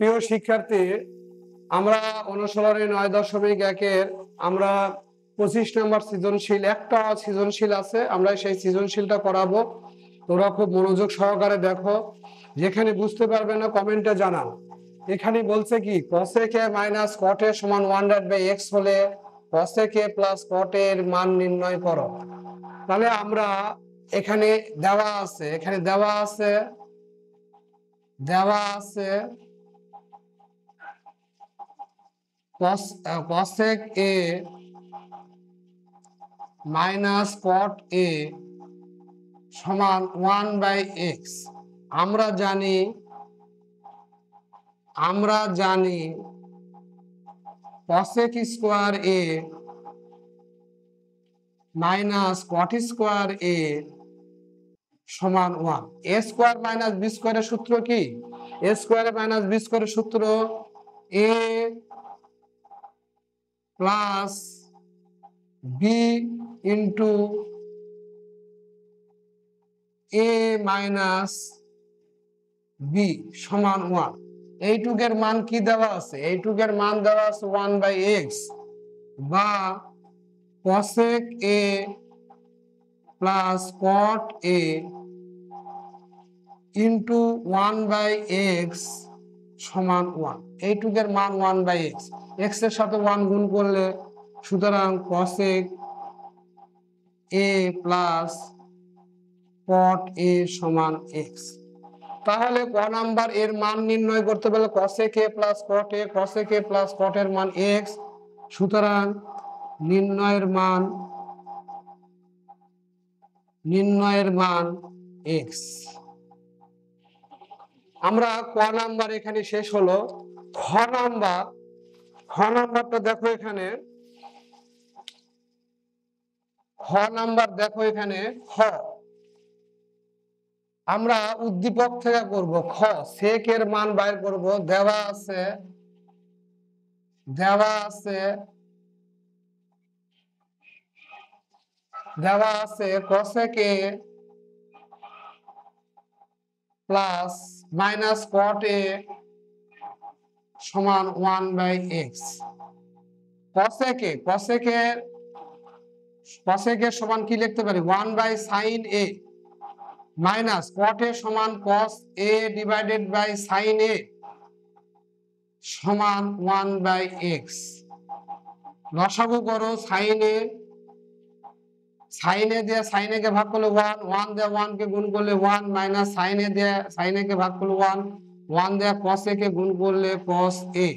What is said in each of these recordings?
প্রিয় শিক্ষার্থী, আমরা অনুশীলনী 9.1-এর আমরা 25 নম্বর সৃজনশীল একটা সৃজনশীল আছে, আমরা সেই সৃজনশীলটা করাবো। তোমরা খুব মনোযোগ সহকারে দেখো, যেখানে বুঝতে পারবে না কমেন্টে জানাও। এখানে বলছে কি cosec a minus cot a সমান 1/x হলে cosec a plus cot a এর মান নির্ণয় করো। তাহলে আমরা এখানে দেওয়া আছে cosec a minus cot a সমান 1/x। আমরা জানি cosec square a minus cot square a সমান 1। a স্কোয়ার মাইনাস b স্কোয়ারের সূত্র কি? a স্কোয়ার মাইনাস b স্কোয়ারের সূত্র a plus b into a minus b সমান 1। এইটুকের মান কি দেওয়া আছে? এইটুকের মান দেওয়া আছে 1/x বা cosec a plus cot a into 1/x সমান 1। এইটুকের মান 1/x, x এর সাথে 1 গুণ করলে, সুতরাং cosec a plus cot a সমান x। তাহলে ক নাম্বার এর মান নির্ণয় করতে পারলে cosec a plus cot a, cosec a plus cot এর মান x, সুতরাং নির্ণয়ের মান x। আমরা ক নাম্বার এখানে শেষ হলো। খ নাম্বারটা দেখো এখানে, খ আমরা উদ্দীপক থেকে করব। খ sec এর মান বাইর করব। দেওয়া আছে cosec a plus minus cot a সমান 1/x। cosec এর সমান কি লিখতে পারি? 1/sin a minus cot a সমান cos a divided by sin a সমান 1/x। লসাগু করো। sin a দিয়ে sin a কে ভাগ করলে 1, 1 দিয়ে 1 কে গুণ করলে 1, মাইনাস sin a দিয়ে sin a কে ভাগ করলে 1, 1 দিয়ে cos a কে গুণ করলে cos a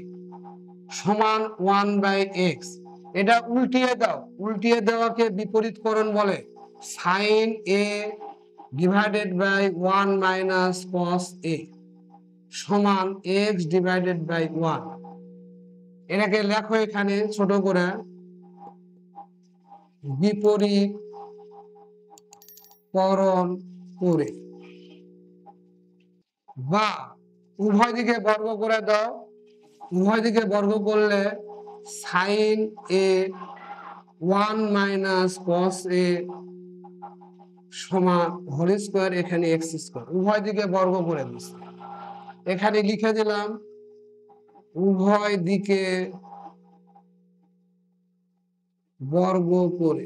সমান 1/x। এটা উল্টিয়ে দেওয়াকে বিপরীতকরণ বলে। sin a divided by 1 minus cos a সমান x ডিভাইডেড বাই 1। এটাকে লেখো এখানে ছোট করে, বিপরীতকরণ করে, বা উভয় দিকে বর্গ করে দাও। উভয় দিকে বর্গ করলে sin a 1 minus cos a সমান হোল স্কোয়ার, এখানে x স্কোয়ার। উভয় দিকে বর্গ করে দিচ্ছি, এখানে লিখে দিলাম উভয় দিকে বর্গ করে,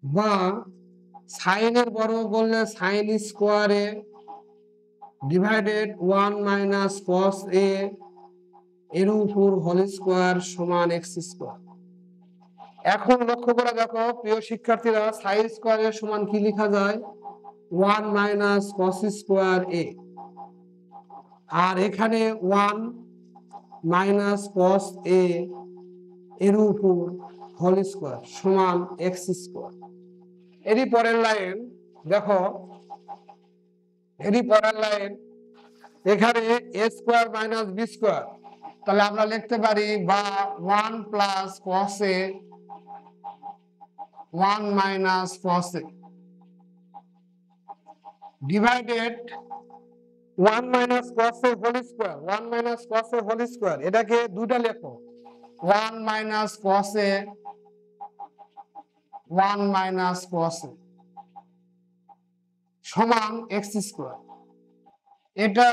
বা সাইন এর বর্গ করলে সাইন স্কোয়ারে ডিভাইডেড 1 মাইনাস cos a এর উপর হোল স্কোয়ার সমান x স্কোয়ার। এখন লক্ষ্য করে দেখো প্রিয় শিক্ষার্থীরা, সাইন স্কোয়ারের সমান কি লেখা যায়? 1 মাইনাস cos স্কোয়ার a, আর এখানে 1 মাইনাস cos a এর উপর হোল স্কোয়ার সমান x স্কোয়ার। এরই পরের লাইন দেখো, এখানে a square minus b square, তাহলে আমরা লিখতে পারি বা 1 plus cos a 1 minus cos a divided 1 minus cos a whole square, 1 minus cos a whole square. এটাকে দুটো লেখো, 1 minus cos a 1 minus cos a সমান x স্কোয়ার। এটা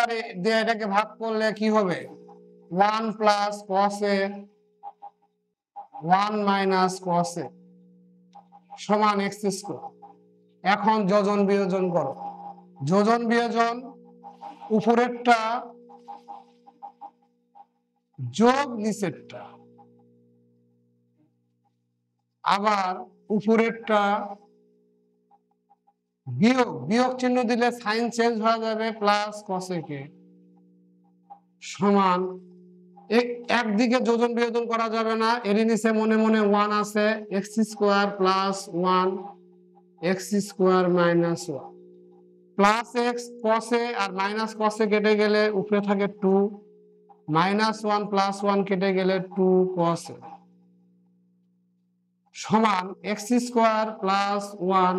দিয়ে এটাকে ভাগ করলে কি হবে 1 plus cos a 1 minus cos a সমান x স্কয়ার। এখন যোজন বিয়োজন করো, যোজন বিয়োজন উপরেরটা যোগ নিচেরটা, আবার উপরেরটা বিয়োগ, বিয়োগ চিহ্ন দিলে সাইন চেঞ্জ হয়ে যাবে প্লাস কসেকে সমান একদিকে যোজন বিয়োজন করা যাবে না, এর নিচে মনে মনে 1 আছে, X square plus 1 x square minus 1 plus X কসে আর মাইনাস কসে কেটে গেলে উপরে থাকে 2 মাইনাস 1 প্লাস 1 কেটে গেলে 2 কসে সমান x square plus 1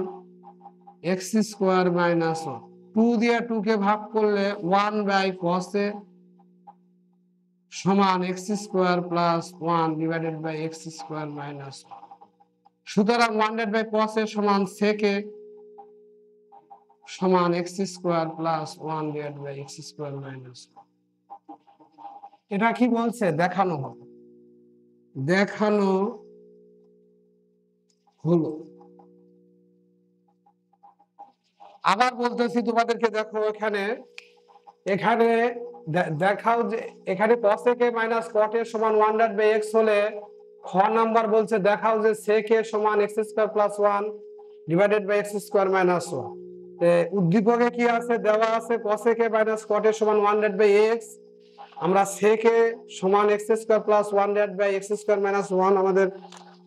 x square minus 1 2 দিয়ে 2 কে ভাগ করলে 1 বাই cos a সমান x square plus 1 divided by x square minus 1। সুতরাং 1 ডিভাইডেড বাই cos a সমান sec a সমান x square plus 1 divided by x square minus 1। এটা কি বলছে দেখানো হবে, দেখানো হলো। আবার বলতেছি তোমাদেরকে, দেখো এখানে এখানে দেখাও যে এখানে cos a minus cot a সমান 1 ডিভাইডেড বাই x হলে খ নাম্বার বলছে দেখাও যে sec a সমান x square plus 1 divided by x square minus 1। উদ্দীপকে কি আছে দেওয়া আছে cos a minus cot a সমান 1 ডিভাইডেড বাই x, আমরা sec a সমান x square plus 1 divided by x square minus 1 আমাদের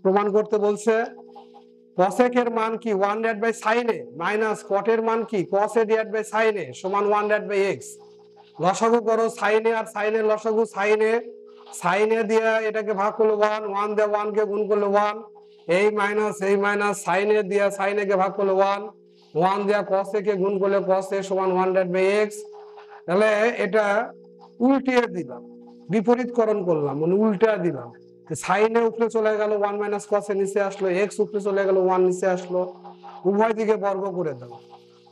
প্রমাণ করতে বলছে। cos a এর মান কি 1 divided by sin a minus cot এর মান কি cos a divided by sin a সমান 1 ডিভাইডেড বাই x। লসাগু করো sin a আর sin এর লসাগু sin a দিয়ে এটাকে ভাগ করলে 1 1 দিয়ে 1 কে গুণ করলে 1 এই মাইনাস sin a দিয়ে sin a কে ভাগ করলে 1 1 দিয়ে cos a কে গুণ করলে cos a সমান 1 ডিভাইডেড বাই x। তাহলে এটা উল্টিয়ে দিলাম, বিপরীতকরণ করলাম, মানে উল্টা দিলাম। sin a উপরে চলে গেল 1 মাইনাস cos a নিচে আসলো, x উপরে চলে গেল 1 নিচে আসলো, উভয় দিকে বর্গ করে দাও।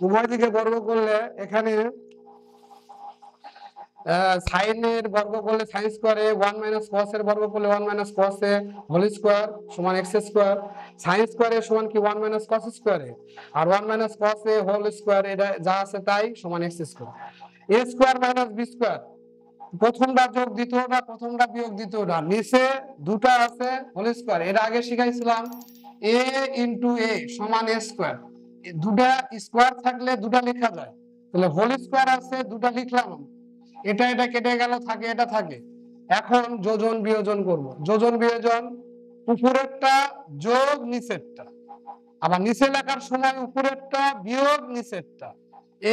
উভয় দিকে বর্গ করলে এখানে sin এর বর্গ করলে sin square a 1 minus cos এর বর্গ করলে 1 minus cos a whole square সমান x square. sin square a সমান কি 1 মাইনাস cos স্কয়ার a আর 1 minus cos a whole square, এটা যা আছে তাই সমান x square. a square minus b square, প্রথমটা যোগ দ্বিতীয়টা, প্রথমটা বিয়োগ দ্বিতীয়টা, নিচে দুটো আছে হোল স্কয়ার, এটা আগে শিখাইছিলাম a ইনটু a সমান a স্কয়ার। দুটো স্কয়ার থাকলে দুটো লেখা যায়, তাহলে হোল স্কয়ার আছে দুটো লিখলাম, এটা এটা কেটে গেল থাকে এটা থাকে। এখন যোজন বিয়োজন করব, যোজন বিয়োজন উপরেরটা যোগ নিচেরটা, আবার নিচে লেখার সময় উপরেরটা বিয়োগ নিচেরটা,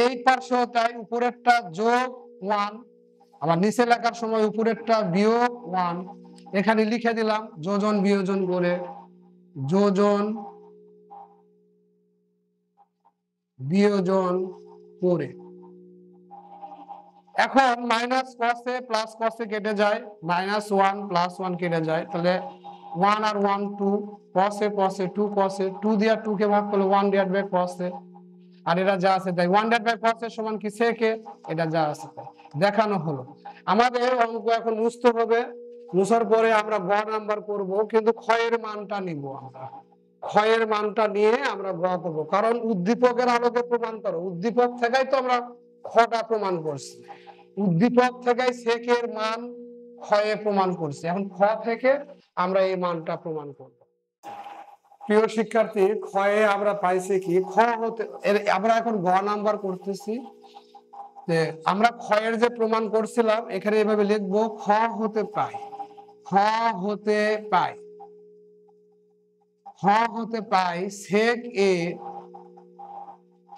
এই পাশেও তাই উপরেরটা যোগ 1 আবার নিচে লেখার সময় উপরেরটা বিয়োগ 1। এখানে লিখে দিলাম যোজন বিয়োজন করে, যোজন বিয়োজন করে। এখন minus cos a plus cos a কেটে যায়, মাইনাস 1 প্লাস 1 কেটে যায়, তাহলে 1 আর 1 2 cos a 2 cos a 2 দিয়ে 2 কে ভাগ করলে 1 ডিভাইড বাই cos a আর এটা যা আছে তাই 1 ডিভাইড বাই cos a সমান কি sec a, এটা যা আছে তাই দেখানো হলো। আমাদের অঙ্ক এখন মুছতে হবে, মুছার পরে আমরা গ নাম্বার করব, কিন্তু খ এর মানটা নিব, আমরা খ এর মানটা নিয়ে আমরা গ করব, কারণ উদ্দীপকের আলোকে প্রমাণ করো, উদ্দীপক থেকেই তো আমরা খটা প্রমাণ করছি, উদ্দীপক থেকে sec এর মান খ এ প্রমাণ করছি, এখন খ থেকে আমরা এই মানটা প্রমাণ করব। প্রিয় শিক্ষার্থী, খ এ আমরা পাইছি কি খ হতে, আমরা এখন গ নাম্বার করতেছি। যে আমরা খ এর যে প্রমাণ করছিলাম এখানে এভাবে লিখবো খ হতে পাই, খ হতে পাই, খ হতে পাই sec a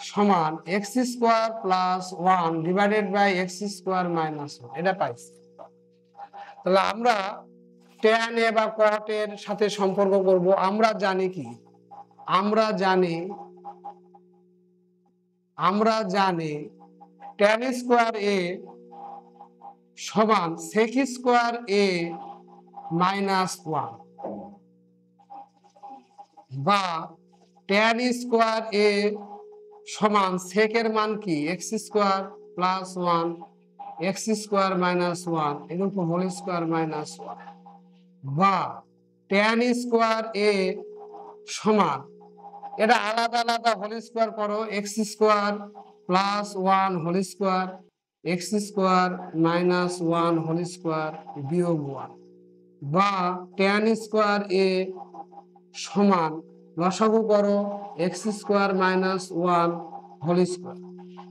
সমান x square plus 1 divided by x square minus 1, এটা পাইছি। তাহলে আমরা tan a বা cot এর সাথে সম্পর্ক করব, আমরা জানি কি, আমরা জানি tan স্কয়ার a সমান sec স্কয়ার a মাইনাস 1 বা tan স্কয়ার a সমান sec এর মান কি x square plus one x square minus one এর উপর হোল স্কোয়ার মাইনাস ওয়ান, বা ট্যান স্কোয়ার এ সমান, এটা আলাদা আলাদা হোল স্কোয়ার করো, x square plus one whole square x square minus one whole square বিয়োগ ওয়ান, বা ট্যান স্কোয়ার এ সমান লসাগু করো x square minus one whole square,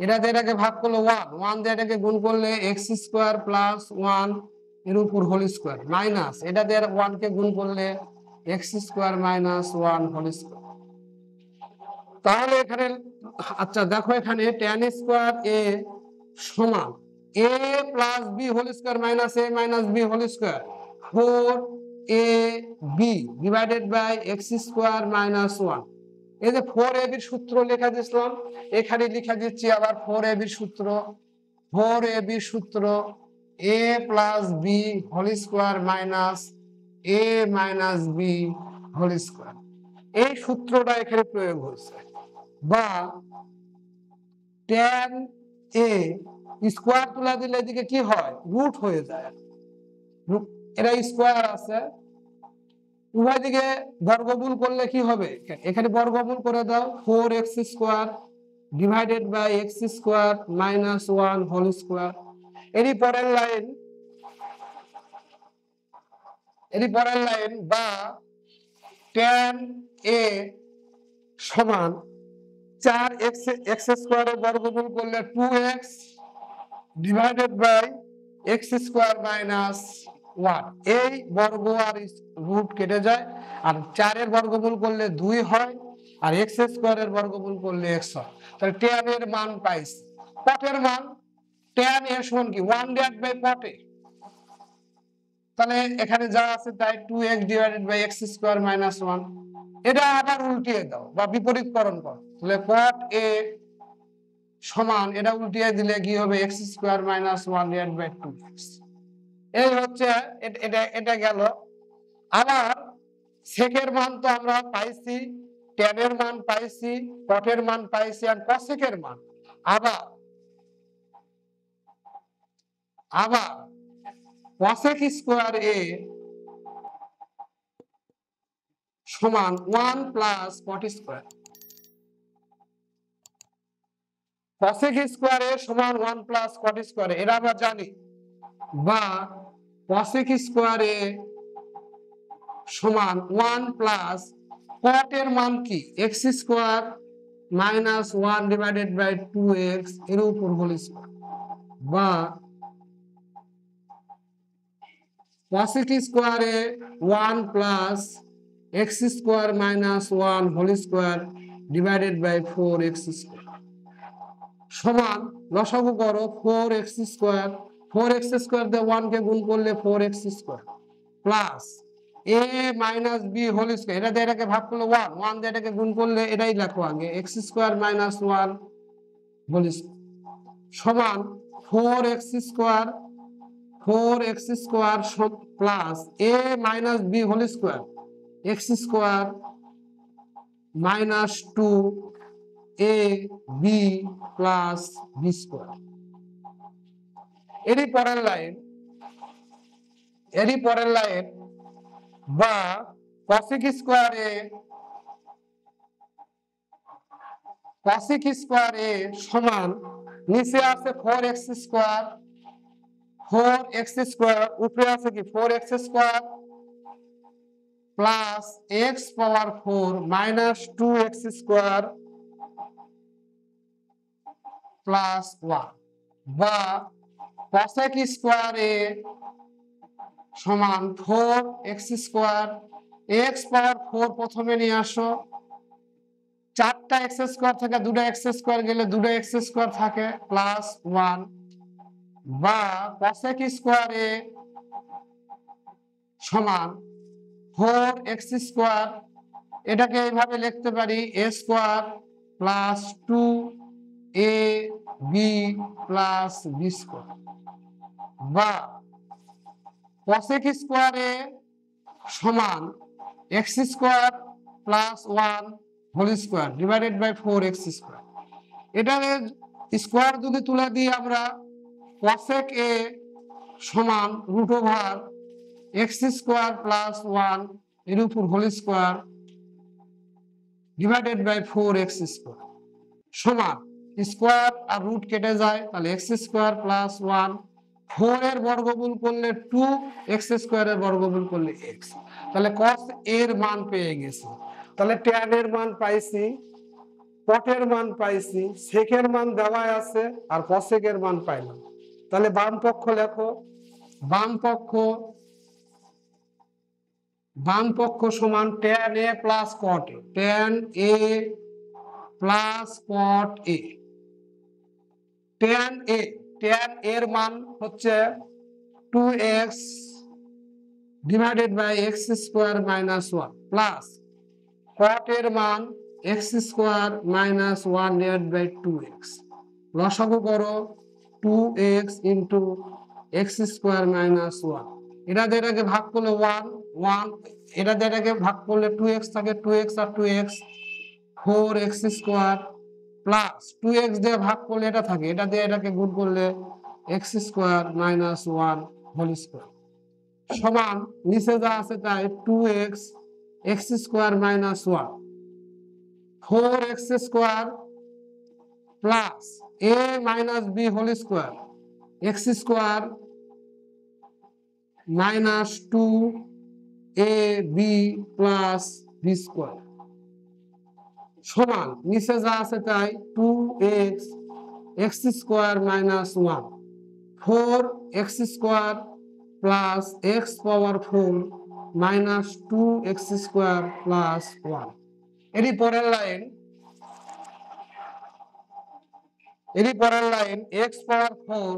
এটাকে ভাগ করলে ওয়ান দিয়ে এটাকে গুণ করলে এক্স স্কোয়ার প্লাস ওয়ান এর উপর হোল স্কোয়ার মাইনাস এটা দিয়ে ওয়ানকে গুণ করলে X square minus one whole square. তাহলে এখানে আচ্ছা দেখো, এখানে ট্যান স্কোয়ার এ সমান A plus B whole square minus A minus B whole square, four A B divided by x square minus one. এই যে ফোর এ বির সূত্র লেখা দিয়েছিলাম, এখানে লিখে দিচ্ছি আবার ফোর এ বির সূত্র, ফোর এ বির সূত্র A plus B whole square minus A minus B whole square, এই সূত্রটা এখানে প্রয়োগ হচ্ছে। বা ট্যান এ স্কোয়ার তুলা দিলে এদিকে কি হয়, রুট হয়ে যায়, এটা স্কোয়ার আছে, উভয় দিকে বর্গমূল করলে কি হবে, এখানে বর্গমূল করে দাও, four x square divided by x square minus one whole square. এরই পরের লাইন বা ট্যান এ সমান চার এক্স স্কোয়ারের বর্গমূল করলে two x divided by x square minus one, এই বর্গ আর রুট কেটে যায়, আর চারের বর্গমূল করলে দুই হয়, আর এক্স স্কোয়ারের বর্গমূল করলে এক্স হয়। তাহলে ট্যান এর মান পাইছি, পটের মান ট্যান এর সমান কি ওয়ান ডিভাইড বাই পটে, তাহলে এখানে যা আছে তাই two x divided by x square minus one. এটা আবার উল্টিয়ে দাও বা বিপরীতকরণ করো, তাহলে পট এ সমান এটা উল্টিয়ে দিলে কি হবে, x square minus one divide by two x. এই হচ্ছে এটা গেল। আবার সেকের মান তো আমরা পাইছি, ট্যানের মান পাইছি, কটের মান পাইছি, আর কসেকের মান। আবার কসেক স্কোয়ার এ সমান one plus cot square, cosec square এ সমান ওয়ান প্লাস কট স্কোয়ার, এটা আমরা জানি। বা কসেক স্কোয়ার এ সমান ওয়ান প্লাস কট এর মান কি x square minus one divided by two x এর উপর হোল স্কোয়ার, বা cosec square a one plus x square minus one whole square divided by four x square সমান লসাগু করো ফোর এক্স স্কোয়ার দিয়ে ওয়ান কে গুণ করলে ফোর এক্স স্কোয়ার প্লাস এ মাইনাস বি হোল স্কোয়ার, এটা দিয়ে এটাকে ভাগ করলে ওয়ান দিয়ে এটাকে গুণ করলে এটাই লেখো আগে X square minus one whole square সমান four x square plus A minus B whole square x square minus two A B plus B square. এরই পরের লাইন বা কসেক স্কোয়ার এ সমান নিচে আছে ফোর এক্স স্কোয়ার উপরে আছে কি four x square plus x power four minus two x square plus one, বা কসেক স্কোয়ার এ সমান four x square, x power four প্রথমে নিয়ে আসো, চারটা এক্স স্কোয়ার থেকে দুটো এক্স স্কোয়ার গেলে দুটো এক্স স্কোয়ার থাকে প্লাস ওয়ান, বা কসেক স্কোয়ার এ সমান ফোর এক্স স্কোয়ার, এটাকে এইভাবে লিখতে পারি a square plus two A B plus B square, বা কসেক স্কোয়ার এ সমান x square plus one whole square divided by four x square. এটা স্কোয়ার যদি তুলে দিই আমরা cosec a সমান root over x square plus 1 এর উপর whole square divided by 4x square সমান স্কোয়ার আর রুট কেটে যায়, তাহলে এক্স স্কোয়ার প্লাস 1, 4 এর বর্গমূল করলে 2, এক্স স্কোয়ারের বর্গমূল করলে এক্স। তাহলে cos এর মান পেয়ে গেছি। তাহলে tan এর মান পাইছি, cot এর মান পাইছি, sec এর মান দেওয়া আছে, আর cosec এর মান পাইলাম। তাহলে বাম পক্ষ লেখো, বাম পক্ষ সমান tan a plus cot a, tan a plus cot a। tan এর মান হচ্ছে 2x divided by x square minus 1 plus cot এর মান x square minus 1 divided by 2x। লসাগু করো 2x into X square minus 1, এটা দিয়ে এটাকে ভাগ করলে 1, এটা দিয়ে এটাকে ভাগ করলে 2x থাকে, 2x আর 2x 4x square plus 2x দিয়ে ভাগ করলে এটা থাকে, এটা দিয়ে এটাকে গুণ করলে x square minus 1 whole square সমান নিচে যা আছে তাই 2x x square minus 1 4x square plus a minus b whole square x square minus 2ab plus b square সমান নিচে যা আছে তাই 2x x square minus 1 4x square plus x power 4 minus 2x square plus 1। এরই পরের line x power 4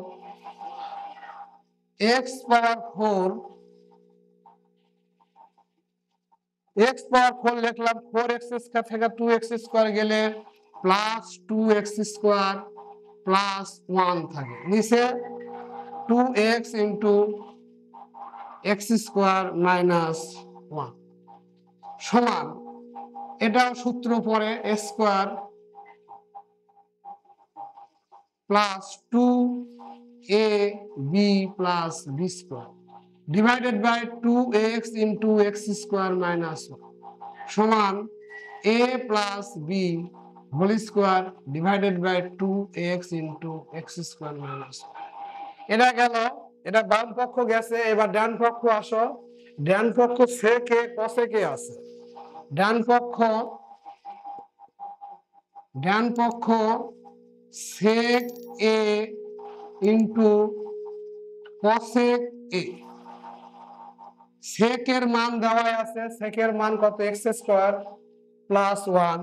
লিখলাম, 4x square থেকে 2x square গেলে প্লাস 2x স্কোয়ার প্লাস 1 থাকে, নিচে 2x into X square minus 1 সমান এটাও সূত্র পরে A square plus 2ab plus b square divided by 2x into X square minus 1 সমান a plus b whole square divided by 2x into X square minus 1। এটা গেল, এটা বাম পক্ষ গেছে। এবার ডান পক্ষ আসো, ডান পক্ষ sec a cosec a আছে, ডান পক্ষ sec a into cosec a। sec এর মান দেওয়া আছে, sec এর মান কত x square plus 1,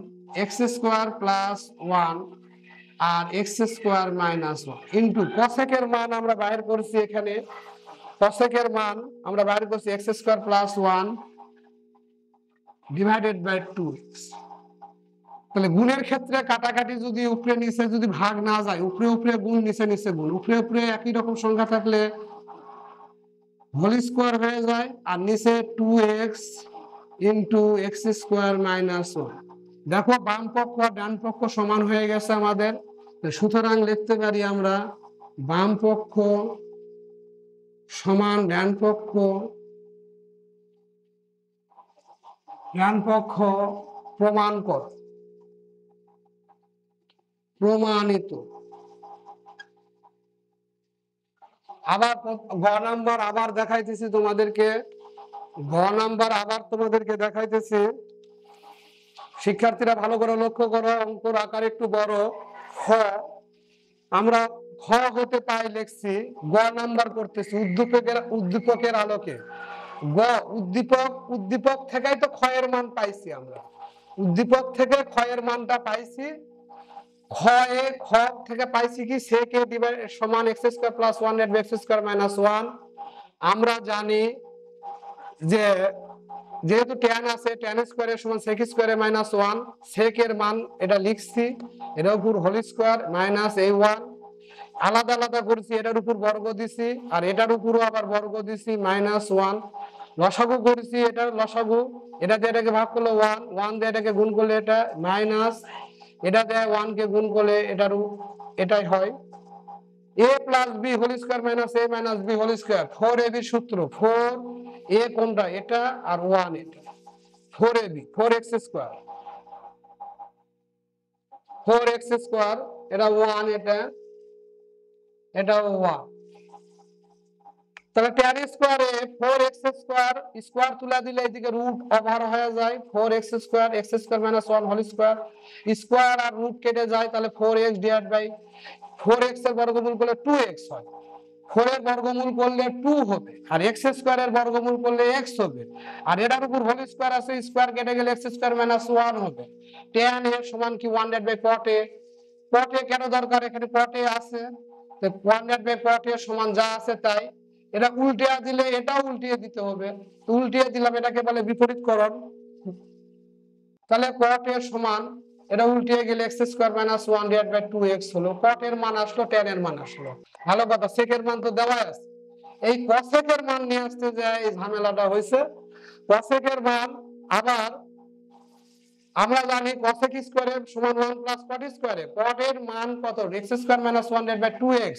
x square plus 1 আর x square minus 1 into cosec এর মান আমরা বাইর করছি, এখানে cosec এর মান আমরা বাইর করছি x square plus 1 divided by 2x। তাহলে গুণের ক্ষেত্রে কাটাকাটি যদি উপরে নিচে যদি ভাগ না যায়, উপরে উপরে গুণ নিচে নিচে গুণ, উপরে উপরে একই রকম সংখ্যা থাকলে হোল স্কোয়ার হয়ে যায়, আর নিচে 2x into X square minus 1। দেখো বাম পক্ষ আর ডান পক্ষ সমান হয়ে গেছে আমাদের, সুতরাং লিখতে পারি আমরা বাম পক্ষ সমান ডান পক্ষ প্রমাণ কর, প্রমাণিত। আবার গ নাম্বার আবার দেখাইতেছি তোমাদেরকে, শিক্ষার্থীরা ভালো করে লক্ষ্য করো, অঙ্কর আকার একটু বড়। খ আমরা খ হতে পাই লিখছি, গ নাম্বার করতেছি উদ্দীপকের আলোকে। গ উদ্দীপক থেকেই তো খ এর মান পাইছি, আমরা উদ্দীপক থেকে খ এর মানটা পাইছি। খ থেকে পাইছি কি sec a সমান x স্কয়ার প্লাস 1 এর x স্কয়ার মাইনাস 1। আমরা জানি যে যেহেতু tan আছে, tan স্কয়ারের সমান sec স্কয়ারের মাইনাস 1, sec এর মান এটা লিখছি, এটার উপর হোল স্কয়ার মাইনাস a1 আলাদা আলাদা করছি, এটার উপর বর্গ দিছি আর এটার উপরও আবার বর্গ দিছি মাইনাস 1। লসাগু করছি, এটার লসাগু, এটা দিয়ে এটাকে ভাগ করলে 1 দিয়ে এটাকে গুণ করলে এটা মাইনাস, এটা দিয়ে 1 কে গুণ করলে এটার এটাই হয় a plus b whole square minus a minus b whole square 4ab সূত্র 4a কোনটা এটা আর 1 এটা 4ab 4x square 4x square এটা 1 এটা এটাও 1 তাহলে tan স্কয়ারে 4x স্কয়ার স্কয়ার তুলে দিলে এদিকে রুট ওভার হয়ে যায় 4x square x square minus 1 whole square square আর রুট কেটে যায় তাহলে 4x ডিভাইড বাই 4x এর বর্গমূল করলে 2x হয় 4 এর বর্গমূল করলে 2 হবে আর x স্কয়ারের বর্গমূল করলে x হবে আর এটার উপর হোল স্কয়ার আছে স্কয়ার কেটে গেলে x স্কয়ার মাইনাস 1 হবে tan a সমান কি 1 divide by cot a cot a কেন দরকার এখানে cot a আছে তো 1 ডিভাইড বাই cot a সমান যা আছে তাই এটা উল্টিয়ে দিলে এটাও উল্টিয়ে দিতে হবে উল্টিয়ে দিলাম এটাকে বলে বিপরীতকরণ তাহলে cot a সমান এটা উল্টিয়ে গেলে x square minus 1 divide by 2x হলো cot এর মান আসলো tan এর মান আসলো ভালো কথা sec এর মান তো দেওয়া আছে এই cosec এর মান নিয়ে আসতে যায় এই ঝামেলাটা হইছে cosec এর মান আবার আমরা জানি cosec স্কয়ার সমান 1 প্লাস cot স্কয়ারে cot এর মান কত x square minus 1 divide by 2x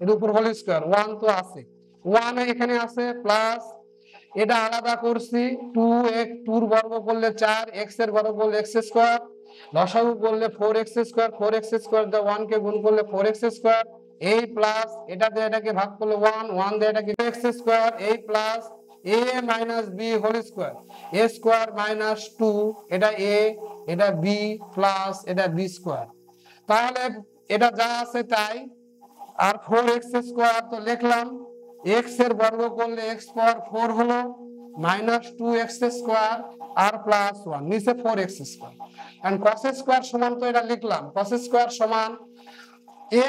এর উপর হোল স্কয়ার 1 তো আছে 1 এখানে আছে প্লাস এটা আলাদা করছি 2x 2 এর বর্গ করলে 4 x এর বর্গ করলে x স্কয়ার লসাগু করলে 4x স্কয়ার 4x স্কয়ার দিয়ে 1 কে গুণ করলে 4x স্কয়ার এই প্লাস এটা দিয়ে এটাকে ভাগ করলে 1 1 দিয়ে এটাকে x স্কয়ার এই plus a minus b whole square a square minus 2 এটা a এটা b প্লাস এটা b স্কয়ার তাহলে এটা যা আছে তাই আর 4x স্কয়ার তো লিখলাম x এর বর্গ করলে x পাওয়ার 4 হলো মাইনাস 2x স্কয়ার আর প্লাস 1 নিচে 4x square and cos square সমান তো এটা লিখলাম cos স্কয়ার সমান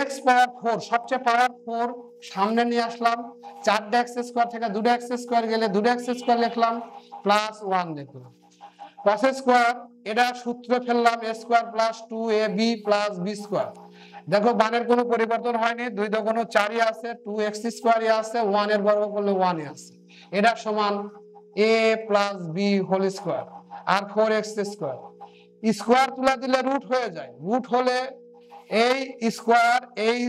x পাওয়ার 4 সবচেয়ে পাওয়ার 4 সামনে নিয়ে আসলাম 4x স্কয়ার থেকে 2x স্কয়ার গেলে 2x স্কয়ার লিখলাম প্লাস 1 লিখলাম cos স্কয়ার এটা সূত্র ফেললাম a square plus 2ab plus b square দেখো মানের কোনো পরিবর্তন হয়নি 2 দগুণ 4 ই আছে 2x স্কয়ারই আছে 1 এর বর্গ করলে 1 ই আছে এটা সমান a plus b whole square আর 4x স্কয়ার স্কয়ার তুলে দিলে রুট হয়ে যায় রুট হলে এই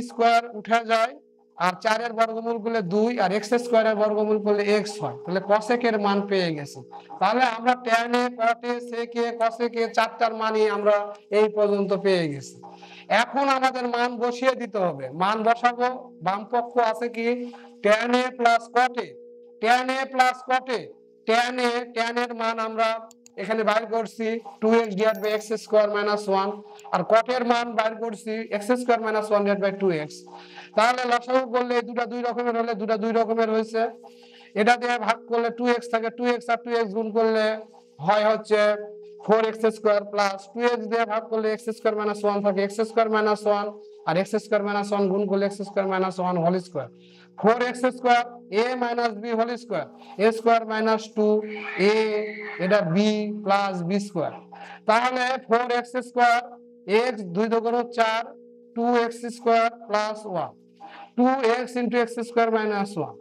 স্কয়ার উঠে যায় আর 4 এর বর্গমূল করলে 2 আর x স্কয়ারের বর্গমূল করলে x হয় তাহলে cosec এর মান পেয়ে গেছি তাহলে আমরা tan a cot a sec a cosec a চারটার মানই আমরা এই পর্যন্ত পেয়ে গেছি এখন আমাদের মান বসিয়ে দিতে হবে মান বসাবো বাম পক্ষ আছে কি tan a cot a tan a cot a tan এর মান আমরা এখানে বাইর করছি 2x divide by x square minus 1 আর cot এর মান বাইর করছি x square minus 1 divide by 2x তাহলে লসাগু করলে দুটো দুই রকমের হলে দুটো দুই রকমের হইছে এটা দিয়ে ভাগ করলে 2x থাকে 2x আর 2x গুণ করলে হয় হচ্ছে 4x স্কয়ার প্লাস 2x দিয়ে ভাগ করলে x স্কয়ার মাইনাস 1 থাকে x স্কয়ার মাইনাস 1 আর x স্কয়ার মাইনাস 1 গুণ করলে x square minus 1 whole square 4x square a minus b whole square a square minus 2 a এটা b প্লাস b স্কয়ার তাহলে 4x square x 2 দগুণ 4 2x square plus 1 2x into x square minus 1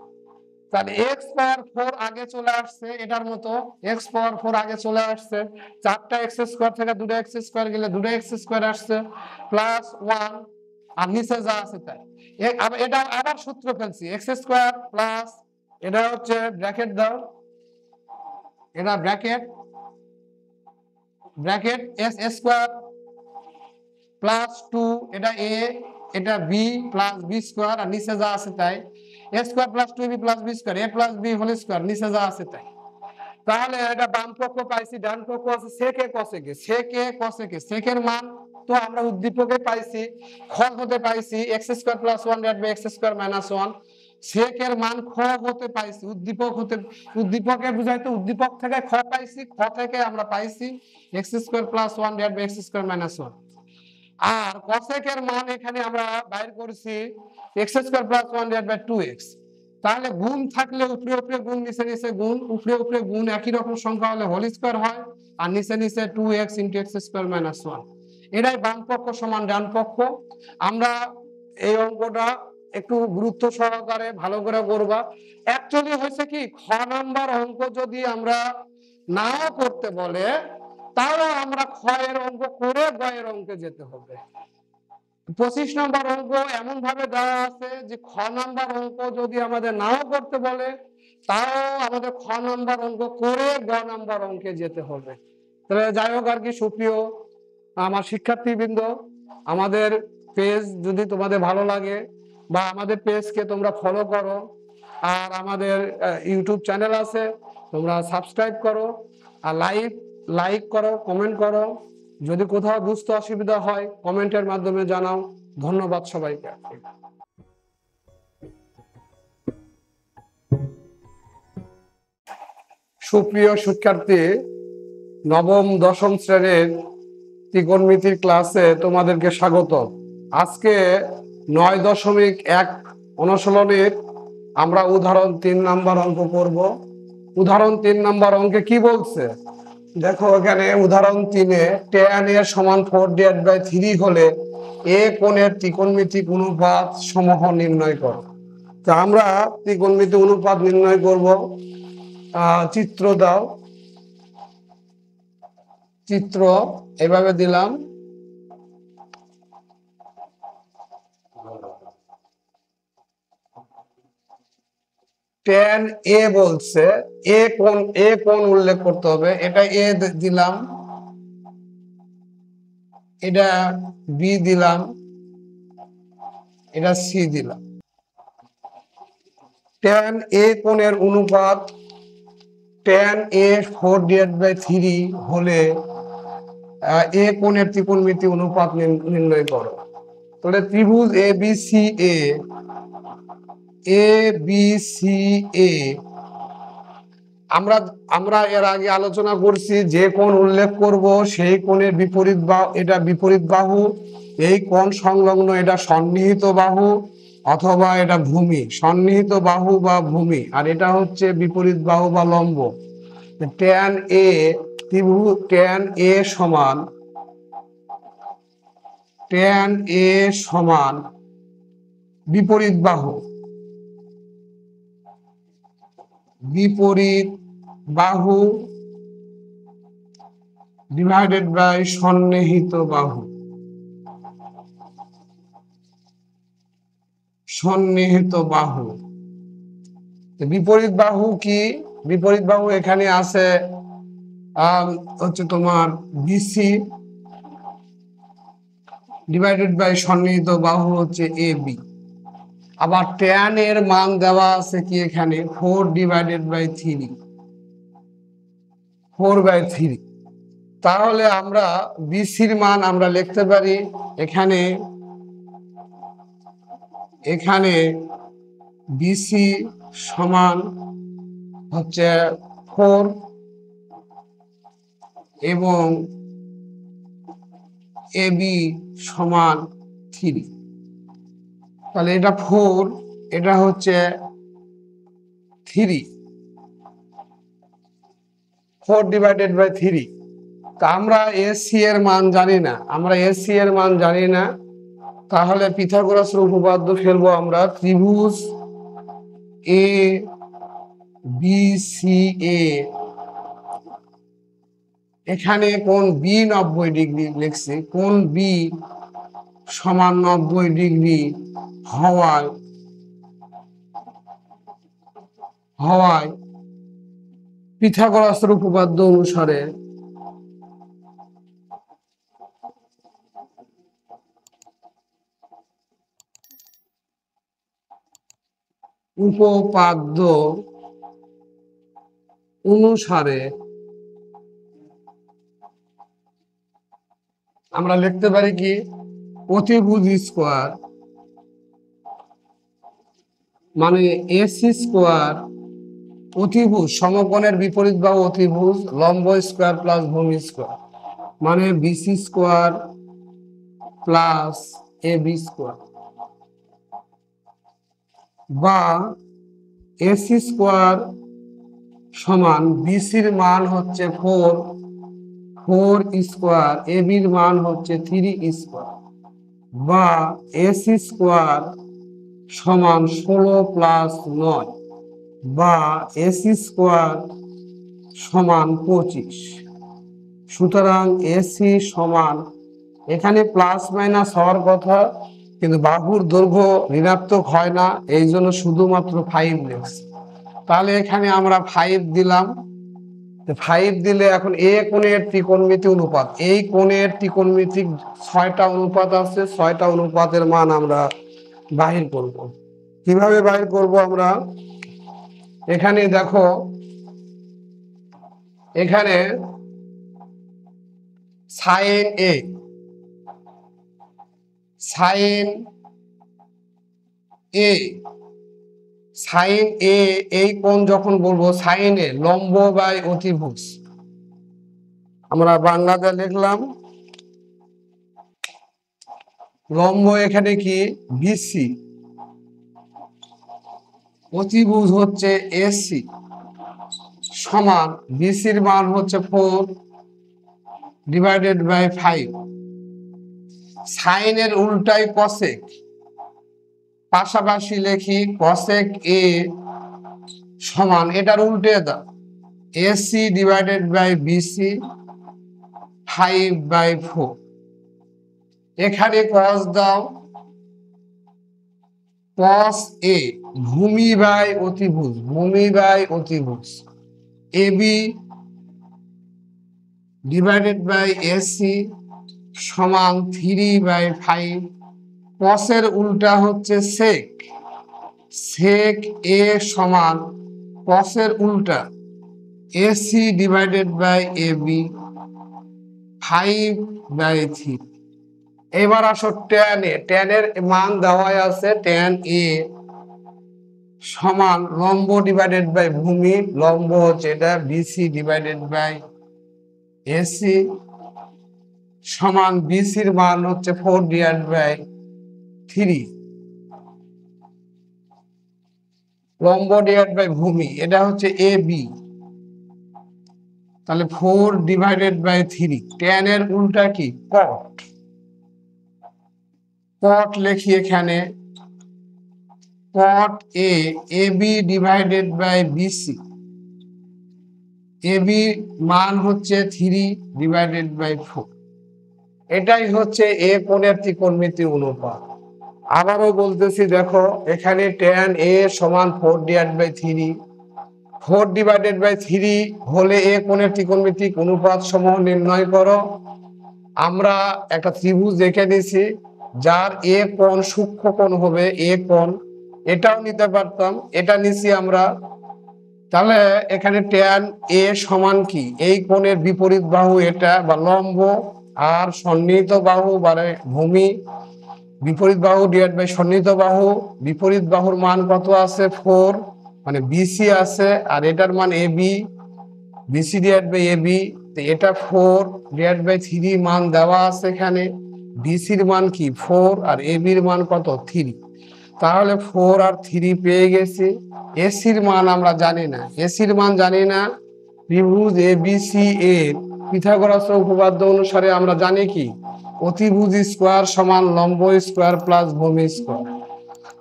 তাহলে x power 4 আগে চলে আসছে এটার মতো x power 4 আগে চলে আসছে 4টা x স্কয়ার থেকে 2টা x স্কয়ার গেলে 2টা x স্কয়ার আসছে প্লাস 1 আর নিচে যা আছে তাই এটা আবার সূত্র ফেলছি x স্কয়ার প্লাস এটা হচ্ছে ব্র্যাকেট দাও এটা ব্র্যাকেট s স্কয়ার প্লাস 2 এটা a এটা b প্লাস b স্কয়ার আর নিচে যা আছে তাই a square plus 2b plus b square a plus b whole square নিচে যা আছে তাই তাহলে এটা বাম পক্ষ পাইছি ডান পক্ষ আছে sec a cosec a sec এর মান তো আমরা উদ্দীপকে পাইছি খ হতে পাইছি x square plus 1 divide by x square minus 1 sec এর মান খ হতে পাইছি উদ্দীপকে বুঝাইতে উদ্দীপক থেকে খ পাইছি খ থেকে আমরা পাইছি x square plus 1 divide by x square minus 1 আর cosec এর মান এখানে আমরা বাইর করেছি x square plus 1 divide by 2x তাহলে গুণ থাকলে উপরে উপরে গুণ নিচে নিচে গুণ উপরে উপরে গুণ একই রকম সংখ্যা হলে হোল স্কয়ার হয় আর নিচে নিচে 2x * x স্কয়ার মাইনাস 1 এটাই বাম পক্ষ সমান ডান পক্ষ আমরা এই অঙ্কটা একটু গুরুত্ব সহকারে ভালো করে করবা অ্যাকচুয়ালি হয়েছে কি খ নাম্বার অঙ্ক যদি আমরা নাও করতে বলে তাও আমরা খ এর অঙ্ক করে গ এর অঙ্কে যেতে হবে 25 নম্বর অঙ্ক এমন ভাবে দেওয়া আছে যে খ নাম্বার অঙ্ক যদি আমাদের নাও করতে বলে তাও আমাদের খ নাম্বার অঙ্ক করে গ নাম্বার অঙ্কে যেতে হবে। তাহলে যাই হোক আর কি, সুপ্রিয় আমার শিক্ষার্থীবৃন্দ, আমাদের পেজ যদি তোমাদের ভালো লাগে বা আমাদের পেজকে তোমরা ফলো করো, আর আমাদের ইউটিউব চ্যানেল আছে, তোমরা সাবস্ক্রাইব করো, আর লাইক করো, কমেন্ট করো। যদি কোথাও বুঝতে অসুবিধা হয় কমেন্টের মাধ্যমে জানাও। ধন্যবাদ সবাইকে। সুপ্রিয় শিক্ষার্থী, নবম দশম শ্রেণীর ত্রিকোণমিতির ক্লাসে তোমাদেরকে স্বাগত। আজকে 9.1 অনুশীলনের আমরা উদাহরণ 3 নাম্বার অঙ্ক করব। উদাহরণ 3 নাম্বার অঙ্কে কি বলছে দেখো, এখানে উদাহরণ 3-এ tan a সমান 4/3 হলে এ কোণের ত্রিকোণমিতিক অনুপাত সমূহ নির্ণয় করো। তা আমরা ত্রিকোণমিতিক অনুপাত নির্ণয় করব। চিত্র দাও, চিত্র এভাবে দিলাম। tan a বলছে এ কোণ উল্লেখ করতে হবে, এটা এ দিলাম, এটা বি দিলাম, এটা সি দিলাম। tan a কোণের অনুপাত tan a 4/3 হলে এ কোণের ত্রিকোণমিতি অনুপাত নির্ণয় করো। তাহলে ত্রিভুজ এ বি সি এ আমরা এর আগে আলোচনা করছি, যে কোণ উল্লেখ করব সেই কোণের বিপরীত বাহু, এটা বিপরীত বাহু, এই কোণ সংলগ্ন এটা সন্নিহিত বাহু অথবা এটা ভূমি, সন্নিহিত বাহু বা ভূমি, আর এটা হচ্ছে বিপরীত বাহু বা লম্ব। tan a ত্রিভুজ tan a সমান বিপরীত বাহু ডিভাইডেড বাই সন্নিহিত বাহু। বিপরীত বাহু কি? বিপরীত বাহু এখানে আছে হচ্ছে তোমার বিসি ডিভাইডেড বাই সন্নিহিত বাহু হচ্ছে এ বি। আবার tan এর মান দেওয়া আছে কি এখানে 4/3। তাহলে আমরা বিসির মান আমরা লিখতে পারি এখানে বিসি সমান হচ্ছে 4 এবং এবি সমান 3। তাহলে এটা 4, এটা হচ্ছে 3, 4/3। তা আমরা এসি এর মান জানি না, তাহলে পিথাগোরাসের উপপাদ্য ফেলবো আমরা। ত্রিভুজ এ বি সি এ, এখানে কোণ বি 90 ডিগ্রি লিখছি, কোণ বি সমান 90 ডিগ্রি হওয়ায় পিথাগোরাসের উপপাদ্য অনুসারে আমরা লিখতে পারি কি, অতিভুজ স্কোয়ার মানে এসি স্কোয়ার, অতিভুজ সমকোণের বিপরীত বাহু অতিভুজ, লম্ব স্কোয়ার প্লাস ভূমি স্কোয়ার মানে BC square plus A B square, বা এসি স্কোয়ার সমান বিসির মান হচ্ছে 4 স্কোয়ার, এ বির মান হচ্ছে 3 স্কোয়ার, বা এসি স্কোয়ার সমান 16 প্লাস 9, বা এসি স্কোয়ার সমান 25। সুতরাং এসি সমান এখানে প্লাস মাইনাস হওয়ার কথা, কিন্তু বাহুর দৈর্ঘ্য ঋণাত্মক হয় না, এই জন্য শুধুমাত্র 5 লিখছি। তাহলে এখানে আমরা 5 দিলাম। 5 দিলে এখন এ কোণের ত্রিকোণমিতি অনুপাত, এই কোণের ত্রিকোণমিতিক 6টা অনুপাত আছে, 6টা অনুপাতের মান আমরা বাহির করব। কিভাবে বাহির করব আমরা? এখানে দেখো, এখানে সাইন এ, সাইন এ, সাইন এ, এই কোণ যখন বলবো সাইন এ লম্ব বাই অতিভুজ, আমরা বাংলাতে লিখলাম লম্ব এখানে কি বিসি, অতিভুজ হচ্ছে এসি, সমান বিসির মান হচ্ছে 4 ডিভাইডেড বাই 5। সাইনের উল্টাই কসেক, পাশাপাশি লিখি কসেক এ সমান, এটার উল্টে দাও এসি ডিভাইডেড বাই বিসি 5/4। এখানে কস দাও, কস এ ভূমি বাই অতিভুজ, ভূমি বাই অতিভুজ এবি ডিভাইডেড বাই এসি সমান 3/5। কসের উল্টা হচ্ছে সেক, সেক এ সমান কসের উল্টা এসি ডিভাইডেড বাই এবি 5/3। এবার আসো ট্যান এ, ট্যানের মান দেওয়া আছে, ট্যান এ সমান লম্ব ডিভাইডেড বাই ভূমি, লম্ব হচ্ছে এটা বিসি ডিভাইডেড বাই এসি সমান বিসির মান হচ্ছে 4/3, লম্ব ডিভাইড বাই ভূমি এটা হচ্ছে এ বি, তাহলে 4/3। ট্যান এর উল্টা কি কট, কট লিখি এখানে cot A AB divided by BC, AB মান হচ্ছে 3/4। এটাই হচ্ছে এ কোণের ত্রিকোণমিতি অনুপাত। আবারও বলতেছি দেখো, এখানে ট্যান এ সমান 4/3, 4/3 হলে এ কোণের ত্রিকোণমিতিক অনুপাত সমূহ নির্ণয় করো। আমরা একটা ত্রিভুজ দেখে নিছি, যার এ কোণ সূক্ষ্ম কোণ হবে এ কোণ, এটাও নিতে পারতাম, এটা নিছি আমরা। তাহলে এখানে ট্যান এ সমান কি, এই কোণের বিপরীত বাহু এটা বা লম্ব, আর সন্নিহিত বাহু মানে ভূমি, বিপরীত বাহু ডিভাইড বাই সন্নিহিত বাহু, বিপরীত বাহুর মান কত আছে 4 মানে বিসি আছে, আর এটার মান AB, BC divide by AB, তো এটা 4/3 মান দেওয়া আছে এখানে। বিসির মান কি 4 আর এবির মান কত 3, তাহলে 4 আর 3 পেয়ে গেছি। এসির মান আমরা জানি না, এসির মান জানি না। ত্রিভুজ এবিসি এর পিথাগোরাস উপপাদ্য অনুসারে আমরা জানি কি অতিভুজ স্কোয়ার সমান লম্ব স্কোয়ার প্লাস ভূমি স্কোয়ার।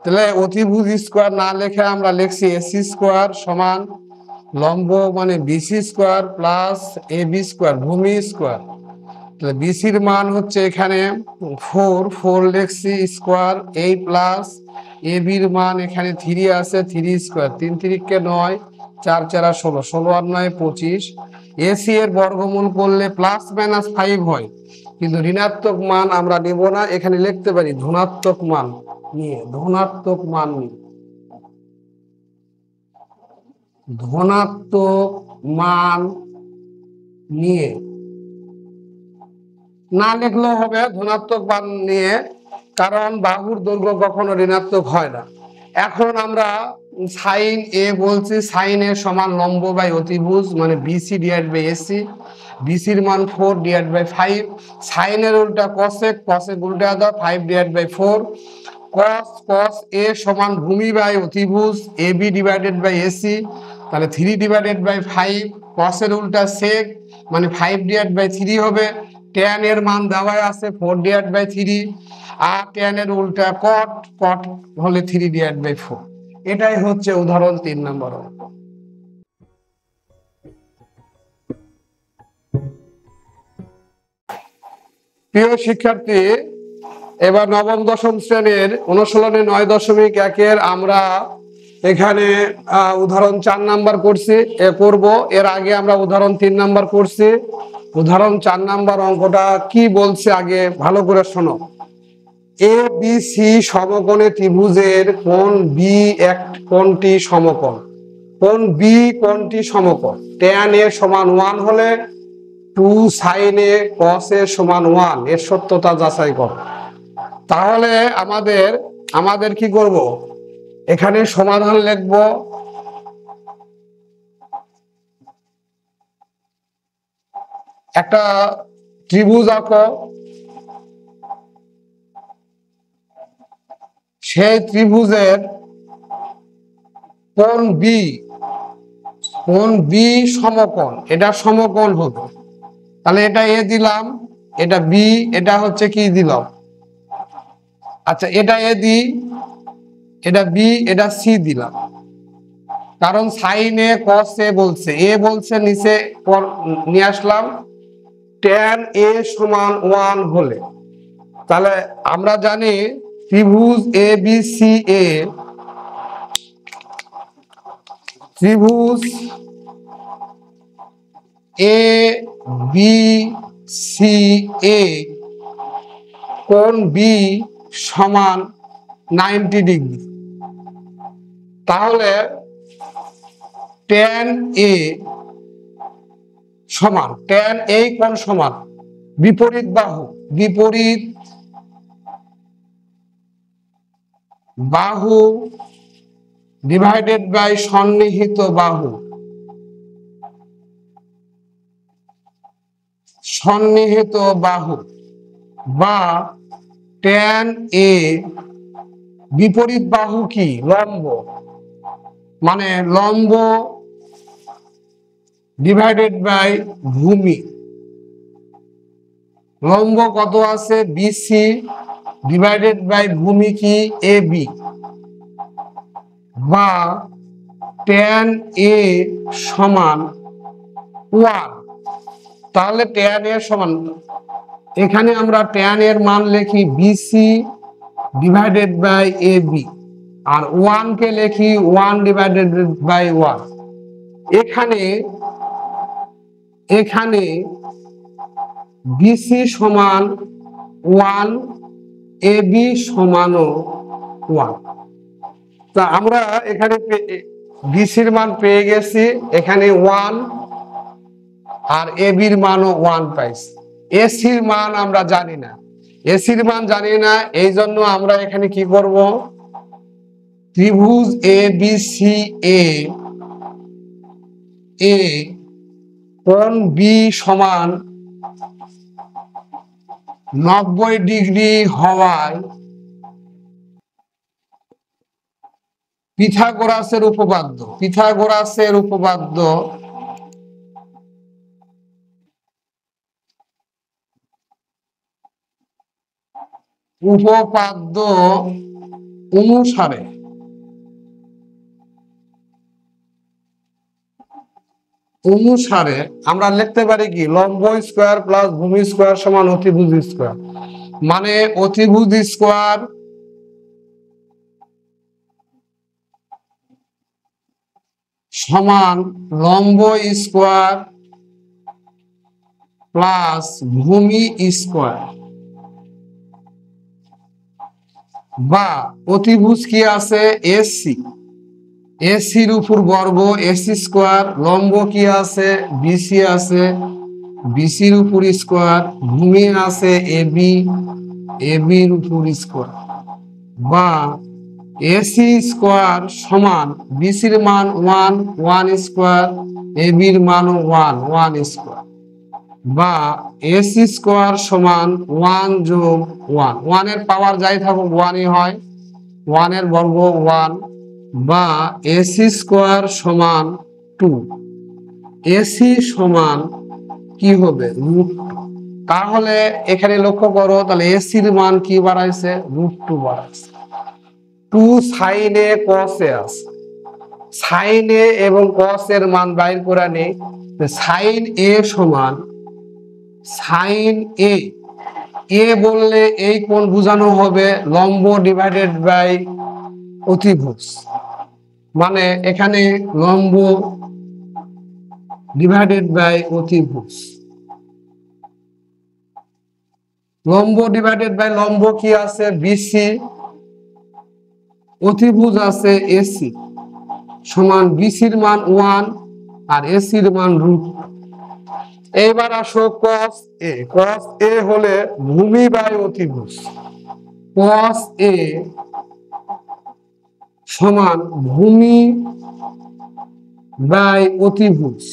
তাহলে অতিভুজ স্কোয়ার না লিখে আমরা লিখছি এসি স্কোয়ার সমান লম্ব মানে BC square plus AB square ভূমি স্কোয়ার। তাহলে বিসির মান হচ্ছে এখানে 4 লিখছি স্কোয়ার, এই প্লাস এবির মান এখানে 3 আছে, 3 স্কোয়ার, 3 3 9, 4 4 16, 16 আর 9 25। এসি এর বর্গমূল করলে প্লাস মাইনাস 5 হয়, কিন্তু ঋণাত্মক মান আমরা নেব না, এখানে লিখতে পারি ধনাত্মক মান নিয়ে, ধনাত্মক মান নিয়ে, ধনাত্মক মান নিয়ে না লিখলেও হবে ধনাত্মক মান নিয়ে, কারণ বাহুর দৈর্ঘ্য কখনো ঋণাত্মক হয় না। এখন আমরা সাইন এ বলছি, সাইন এ সমান লম্ব বাই অতিভুজ মানে বিসি ডিভাইড বাই এসি, বিসির মান 4/5। সাইনের উল্টা কসেক, কসেক উল্টা দাও 5/4। কস, কস এ সমান ভূমি বাই অতিভুজ এবি ডিভাইডেড বাই এসি, তাহলে 3/5। কসের উল্টা সেক মানে 5/3 হবে। ট্যান এর মান দেওয়া আছে 4/3, আর ট্যান এর উল্টা কট, কট হলে 3/4। এটাই হচ্ছে উদাহরণ 3 নম্বর। প্রিয় শিক্ষার্থী, এবার নবম দশম শ্রেণীর অনুশীলনী 9.1 আমরা এখানে উদাহরণ 4 নাম্বার করব। এর আগে আমরা উদাহরণ 3 নাম্বার করছি। উদাহরণ 4 নাম্বার অঙ্কটা কি বলছে আগে ভালো করে শোনো। এ বি সি সমকোণে ত্রিভুজের কোণ বি কোণটি সমকোণ। কোণ বি কোণটি সমকোণ। tan a সমান 1 হলে 2 sin a cos a সমান 1 এর সত্যতা যাচাই করো। তাহলে আমাদের কি করব, এখানে সমাধান লিখব। একটা ত্রিভুজ আঁকো, সেই ত্রিভুজের কোণ বি সমকোণ, এটা সমকোণ হবে। তাহলে এটা এ দিলাম, এটা বি, এটা হচ্ছে কি দিলাম, আচ্ছা এটা এ দি, এটা বি, এটা সি দিলাম। কারণ সাইন এ কস এ বলছে, নিচে নিয়ে আসলাম। tan a সমান 1 হলে, তাহলে আমরা জানি ত্রিভুজ এ বি সি এ, ত্রিভুজ এ বি সি এ কোণ বি সমান 90 ডিগ্রি। তাহলে tan a সমান, tan এই কোণ সমান বিপরীত বাহু ডিভাইডেড বাই সন্নিহিত বাহু, বা tan a বিপরীত বাহু কি লম্ব, মানে লম্ব ডিভাইডেড বাই ভূমি। লম্ব কত আছে বিসি ডিভাইডেড বাই ভূমি কি এ বি, বা tan a সমান 1। তাহলে tan a সমান, এখানে আমরা tan এর মান লিখি BC divided by A B, আর 1 কে লিখি 1 ডিভাইডেড বাই 1। এখানে বিসি সমান 1, এ বি সমানও 1। তা আমরা এখানে বিসির মান পেয়ে গেছি, এখানে 1, আর এ বির মানও 1 পাইছি। এসির মান আমরা জানি না, এই জন্য আমরা এখানে কি করব, ত্রিভুজ এ বি সি এ কোণ বি সমান 90 ডিগ্রি হওয়ায় পিথাগোরাসের উপপাদ্য অনুসারে আমরা লিখতে পারি কি, লম্ব স্কয়ার প্লাস ভূমি স্কয়ার সমান অতিভুজ স্কয়ার। মানে অতিভুজ স্কয়ার সমান লম্ব স্কয়ার প্লাস ভূমি স্কয়ার, বা অতিভুজ কি আছে এসির উপর বর্গ এসি স্কয়ার, লম্ব কি আছে বিসির উপর স্কয়ার, ভূমি আছে এবির উপর স্কয়ার, বা এসি স্কয়ার সমান বিসির মান 1 স্কয়ার, এবির মান 1 স্কয়ার, বা এসি স্কয়ার সমান 1 যোগ 1 এর পাওয়ার যাই থাকুক 1ই হয়, 1 এর বর্গ 1, বা এসি স্কয়ার সমান 2, এসি সমান কি হবে √2। তাহলে এখানে লক্ষ্য করো, তাহলে এসির মান কি বাড়াইছে √2 বাড়াইছে। 2 sin a cos a আছে, sin a এবং cos এর মান বাইর করে নেই। sin a সমান sin a এ বললে এই কোণ বোঝানো হবে লম্ব ডিভাইডেড বাই অতিভুজ, মানে এখানে লম্ব ডিভাইডেড বাই অতিভুজ। লম্ব ডিভাইডেড বাই লম্ব কি আছে বিসি, অতিভুজ আছে এসি, সমান বিসির মান 1 আর এসির মান রুট। এইবার আসো cos a। cos a হলে ভূমি বাই অতিভুজ। cos a সমান ভূমি বাই অতিভুজ।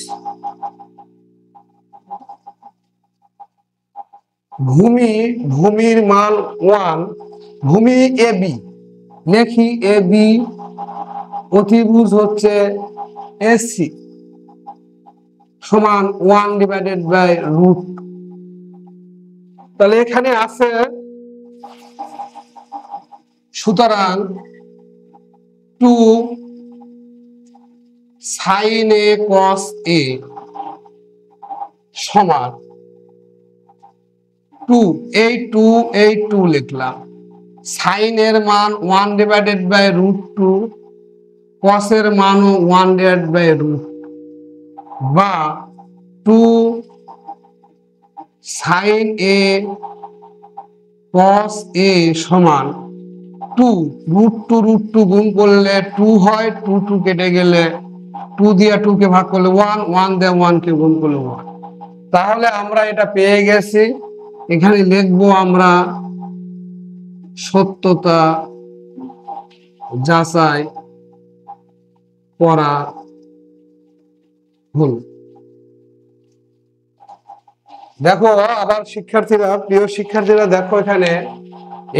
ভূমির মান 1, ভূমি AB লেখি AB, অতিভুজ হচ্ছে এসি সমান 1 ডিভাইডেড বাই রুট। তাহলে এখানে আছে, সুতরাং 2 sin a cos a সমান 2, এই 2 লিখলাম। সাইন এর মান 1 ডিভাইডেড বাই রুট 2, cos এর মানও 1 ডিভাইডেড বাই রুট, বা 2 sin a cos a সমান 2 রুট 2 গুণ করলে 2 হয়, 2 কেটে গেলে 2 দিয়ে 2 কে ভাগ করলে 1, 1 দিয়ে 1 কে গুণ করলে 1। তাহলে আমরা এটা পেয়ে গেছি। এখানে লিখবো আমরা সত্যতা যাচাই করা হল। দেখো আবার শিক্ষার্থীরা, প্রিয় শিক্ষার্থীরা, দেখো এখানে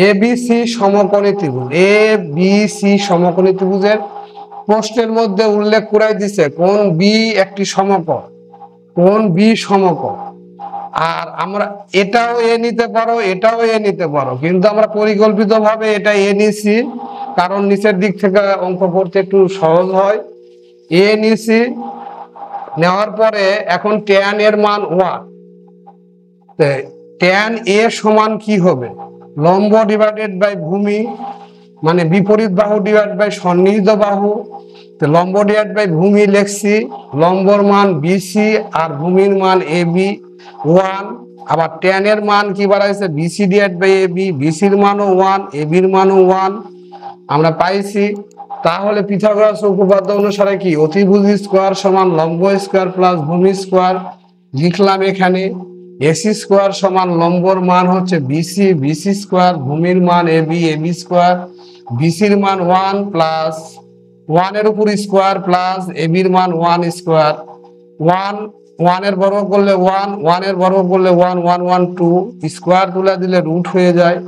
এবিসি সমকোণী ত্রিভুজ, এবিসি সমকোণী ত্রিভুজের প্রশ্নের মধ্যে উল্লেখ করাই দিছে কোণ বি একটি সমকোণ, কোণ বি সমকোণ। আর আমরা এটাও এ নিতে পারো, এটাও এ নিতে পারো, কিন্তু আমরা পরিকল্পিতভাবে এটা এ নিছি, কারণ নিচের দিক থেকে অঙ্ক করতে একটু সহজ হয়। এ নিছি, নেওয়ার পরে এখন ট্যান এর মান 1। ট্যান এ সমান কি হবে, লম্ব ডিভাইডেড বাই ভূমি, মানে বিপরীত বাহু ডিভাইড বাই সন্নিহিত বাহু। তো লম্ব ডিভাইড বাই ভূমি লিখছি, লম্বর মান বিসি আর ভূমির মান এবি 1, আবার ট্যান এর মান কি বাড়াইছে বিসি ডিভাইড বাই এবি, বিসির মানও 1, এবির মানও 1 আমরা পাইছি। তাহলে পিথাগোরাস উপপাদ্য অনুসারে কি অতিভুজ স্কয়ার সমান লম্ব স্কয়ার প্লাস ভূমি স্কয়ার লিখলাম। এখানে এসি স্কয়ার সমান লম্বর মান হচ্ছে বিসি, বিসি স্কয়ার, ভূমির মান এবি, এবি স্কয়ার, বিসির মান 1 প্লাস 1 এর উপর স্কয়ার প্লাস এবির মান 1 স্কয়ার। 1 এর বর্গ করলে 1, 1 এর বর্গ করলে 1, 1 1 2 স্কয়ার তুলে দিলে রুট হয়ে যায়।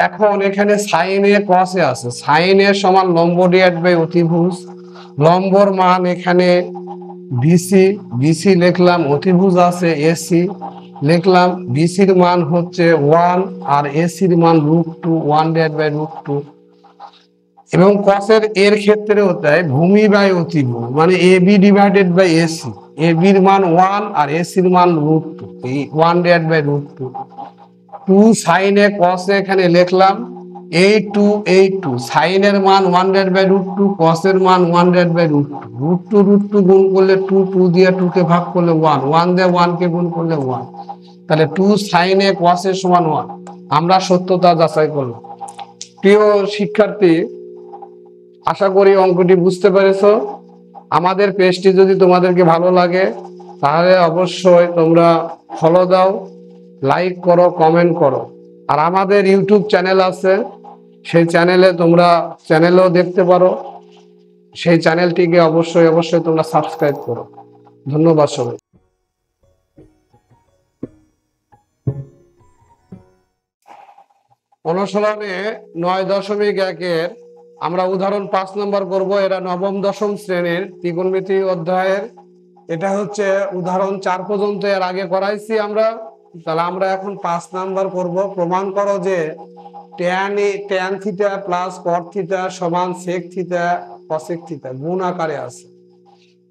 এখন এখানে সাইন এ কস এ আছে, সাইন এ সমান লম্ব ডিভাইড বাই অতিভুজ, লম্বর মান এখানে বিসি, বিসি লিখলাম, অতিভুজ আছে এসি লিখলাম, বিসির মান হচ্ছে 1 আর এসির মান √2, 1 ডিভাইড বাই √2। এবং কসের এর ক্ষেত্রে হতে ভূমি বাই অতিভুজ, মানে এবি ডিভাইডেড বাই এসি, এবির মান 1 আর এসির মান √2, এই 1 divide by √2। 2 sin a cos a এখানে লিখলাম, এই 2 sin এর মান 1 ডিভাইড বাই √2, cos এর মান 1 ডিভাইড বাই √2, √2 গুণ করলে 2 দিয়ে 2 কে ভাগ করলে 1, 1 দিয়ে 1 কে গুণ করলে 1। তাহলে 2 sin a cos a সমান 1। আমরা সত্যতা যাচাই করলাম। প্রিয় শিক্ষার্থী, আশা করি অঙ্কটি বুঝতে পেরেছো। আমাদের পেজটি যদি তোমাদেরকে ভালো লাগে তাহলে অবশ্যই তোমরা ফলো দাও, লাইক করো, কমেন্ট করো। আর আমাদের ইউটিউব চ্যানেল আছে, সেই চ্যানেলে তোমরা চ্যানেলও দেখতে পারো, সেই চ্যানেলটিকে অবশ্যই তোমরা সাবস্ক্রাইব করো। ধন্যবাদ সবাই। অনুশীলনে 9.1-এর আমরা উদাহরণ 5 নম্বর করব। এরা নবম দশম শ্রেণীর ত্রিকোণমিতি অধ্যায়ের, এটা হচ্ছে উদাহরণ 4 পর্যন্ত এর আগে করাইছি আমরা। তাহলে আমরা এখন 5 নাম্বার করব। প্রমাণ করো যে tan theta plus cot theta সমান sec থিটা cosec থিটা গুণ আকারে আছে।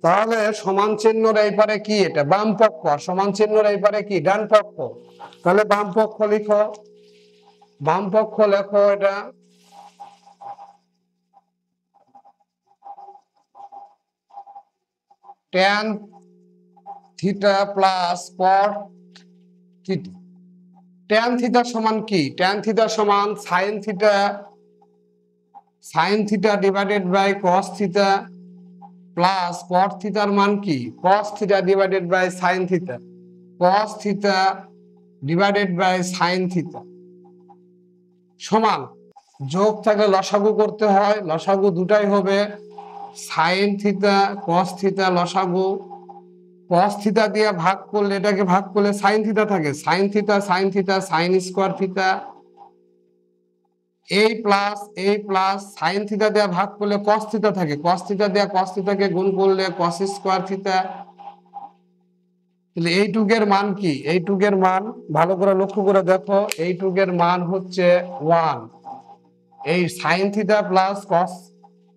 তাহলে সমান চিহ্নর এই পারে কি, এটা বাম পক্ষ, আর সমান চিহ্নর এই পারে কি, ডান পক্ষ। তাহলে বাম পক্ষ লিখো, বাম পক্ষ লেখো, এটা tan theta plus cot theta. Tan theta সমান কি, ট্যান থিটা সমান sine theta, sine theta divided by cos theta plus cot থিটার মান কি, cos theta divided by sine theta, cos theta divided by sine theta সমান, যোগ থাকলে লসাগু করতে হয়, লসাগু দুটাই হবে, সাইন থিটা কস থিটা লসাগু, কস থিটা দিয়ে ভাগ করলে, এটাকে ভাগ করলে সাইন থিটা থাকে, sign theta sine theta sine square theta, এই প্লাস সাইন থিটা দিয়ে ভাগ করলে কস থিটা থাকে, কস থিটা দিয়ে কস থিটাকে গুণ করলে কস স্কোয়ার থিটা। তাহলে এইটুকের মান কি, এইটুকের মান ভালো করে লক্ষ্য করে দেখো, এইটুকের মান হচ্ছে 1। এই sine theta plus cos,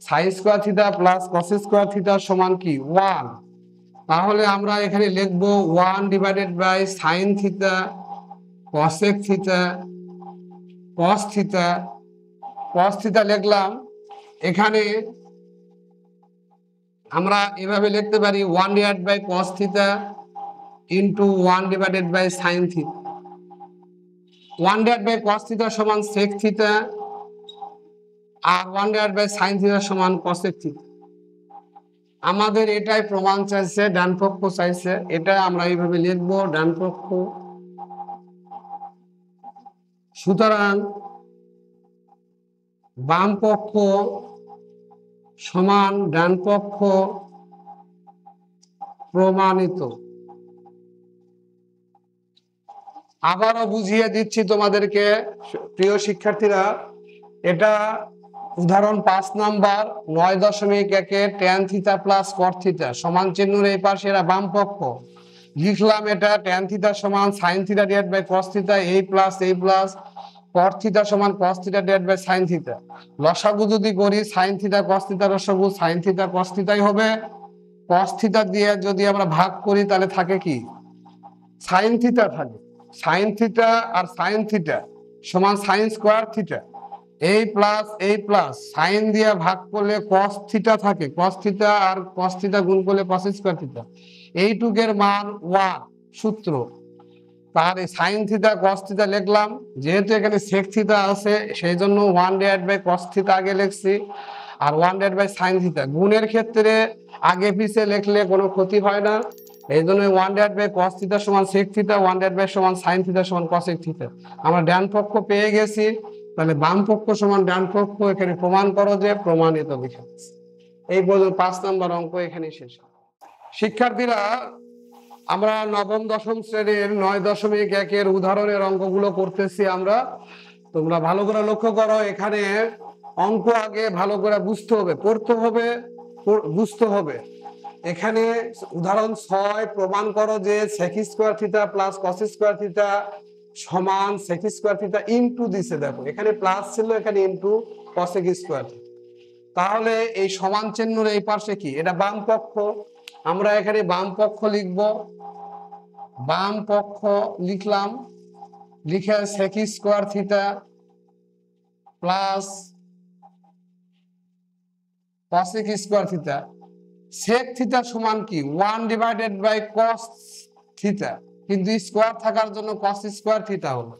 sine square theta plus cos square theta সমান কি 1। তাহলে আমরা এখানে লিখবো 1 divided by sine theta cosec theta cos theta, cos theta লিখলাম। এখানে আমরা এভাবে লিখতে পারি 1 divided by cos theta into 1 divided by sine theta. 1 divided by cos theta সমান সেক থিটা, আর 1 ডিভাইডেড বাই সাইন থিটা সমান কসেক থিটা। আমাদের এটাই প্রমাণ চাইছে, ডান পক্ষ চাইছে, এটা আমরা এইভাবে লিখবো ডান পক্ষ। সুতরাং বাম পক্ষ সমান ডান পক্ষ প্রমাণিত। আবারও বুঝিয়ে দিচ্ছি তোমাদেরকে প্রিয় শিক্ষার্থীরা, এটা উদাহরণ 5 number 9.1 tan theta plus cot theta সমান চিহ্নের এই পাশে এরা বাম পক্ষ লিখলাম, এটা ট্যান থিটা সমান sine theta divide by cos theta, এই প্লাস কট থিটা সমান cos theta divide by sine theta. লসাগু যদি করি সাইন থিটা কস থিটা লসাগু সাইন থিটা কস থিটাই হবে, কস থিটা দিয়ে যদি আমরা ভাগ করি তাহলে থাকে কি, সাইন থিটা থাকে, সাইন থিটা আর সাইন থিটা সমান সাইন স্কোয়ার থিটা, এই প্লাস সাইন দিয়ে ভাগ করলে কস থিটা থাকে, কস থিটা আর কস থিটা গুণ করলে কস স্কোয়ার থিটা, এইটুকের মান 1 সূত্র। তার সাইন থিটা কস থিটা লিখলাম, যেহেতু এখানে সেক থিটা আছে সেই জন্য 1 ডিভাইড বাই কস থিটা আগে লিখছি, আর 1 ডিভাইড বাই সাইন থিটা। গুণের ক্ষেত্রে আগে পিছে লিখলে কোনো ক্ষতি হয় না, এই জন্য 1 ডিভাইড বাই কস থিটা সমান সেক থিটা, 1 ডিভাইড বাই সমান সাইন থিটা সমান কসেক থিটা। আমরা ডান পক্ষ পেয়ে গেছি, তাহলে বাম পক্ষ সমান ডান পক্ষ এখানে প্রমাণ করো, যে প্রমাণিত লিখে। এই পর্যন্ত 5 নম্বর অঙ্ক এখানে শেষ। শিক্ষার্থীরা, আমরা নবম দশম শ্রেণীর 9.1 উদাহরণের অঙ্কগুলো করতেছি আমরা। তোমরা ভালো করে লক্ষ্য করো, এখানে অঙ্ক আগে ভালো করে বুঝতে হবে, পড়তে হবে, বুঝতে হবে। এখানে উদাহরণ 6 প্রমাণ করো যে sec square theta plus cos square theta সমান সেক স্কোয়ার থিটা ইনটু দিছে, দেখো এখানে প্লাস ছিল এখানে ইনটু কসেক স্কোয়ার। তাহলে এই সমান চিহ্নের এই পাশে কি, এটা বাম পক্ষ, আমরা এখানে বাম পক্ষ লিখব, বাম পক্ষ লিখলাম, লিখে sec square theta plus cosec square theta. Sec theta সমান কি 1 ডিভাইডেড বাই কস থিটা, কিন্তু স্কোয়ার থাকার জন্য কস স্কোয়ার থিটা হলো,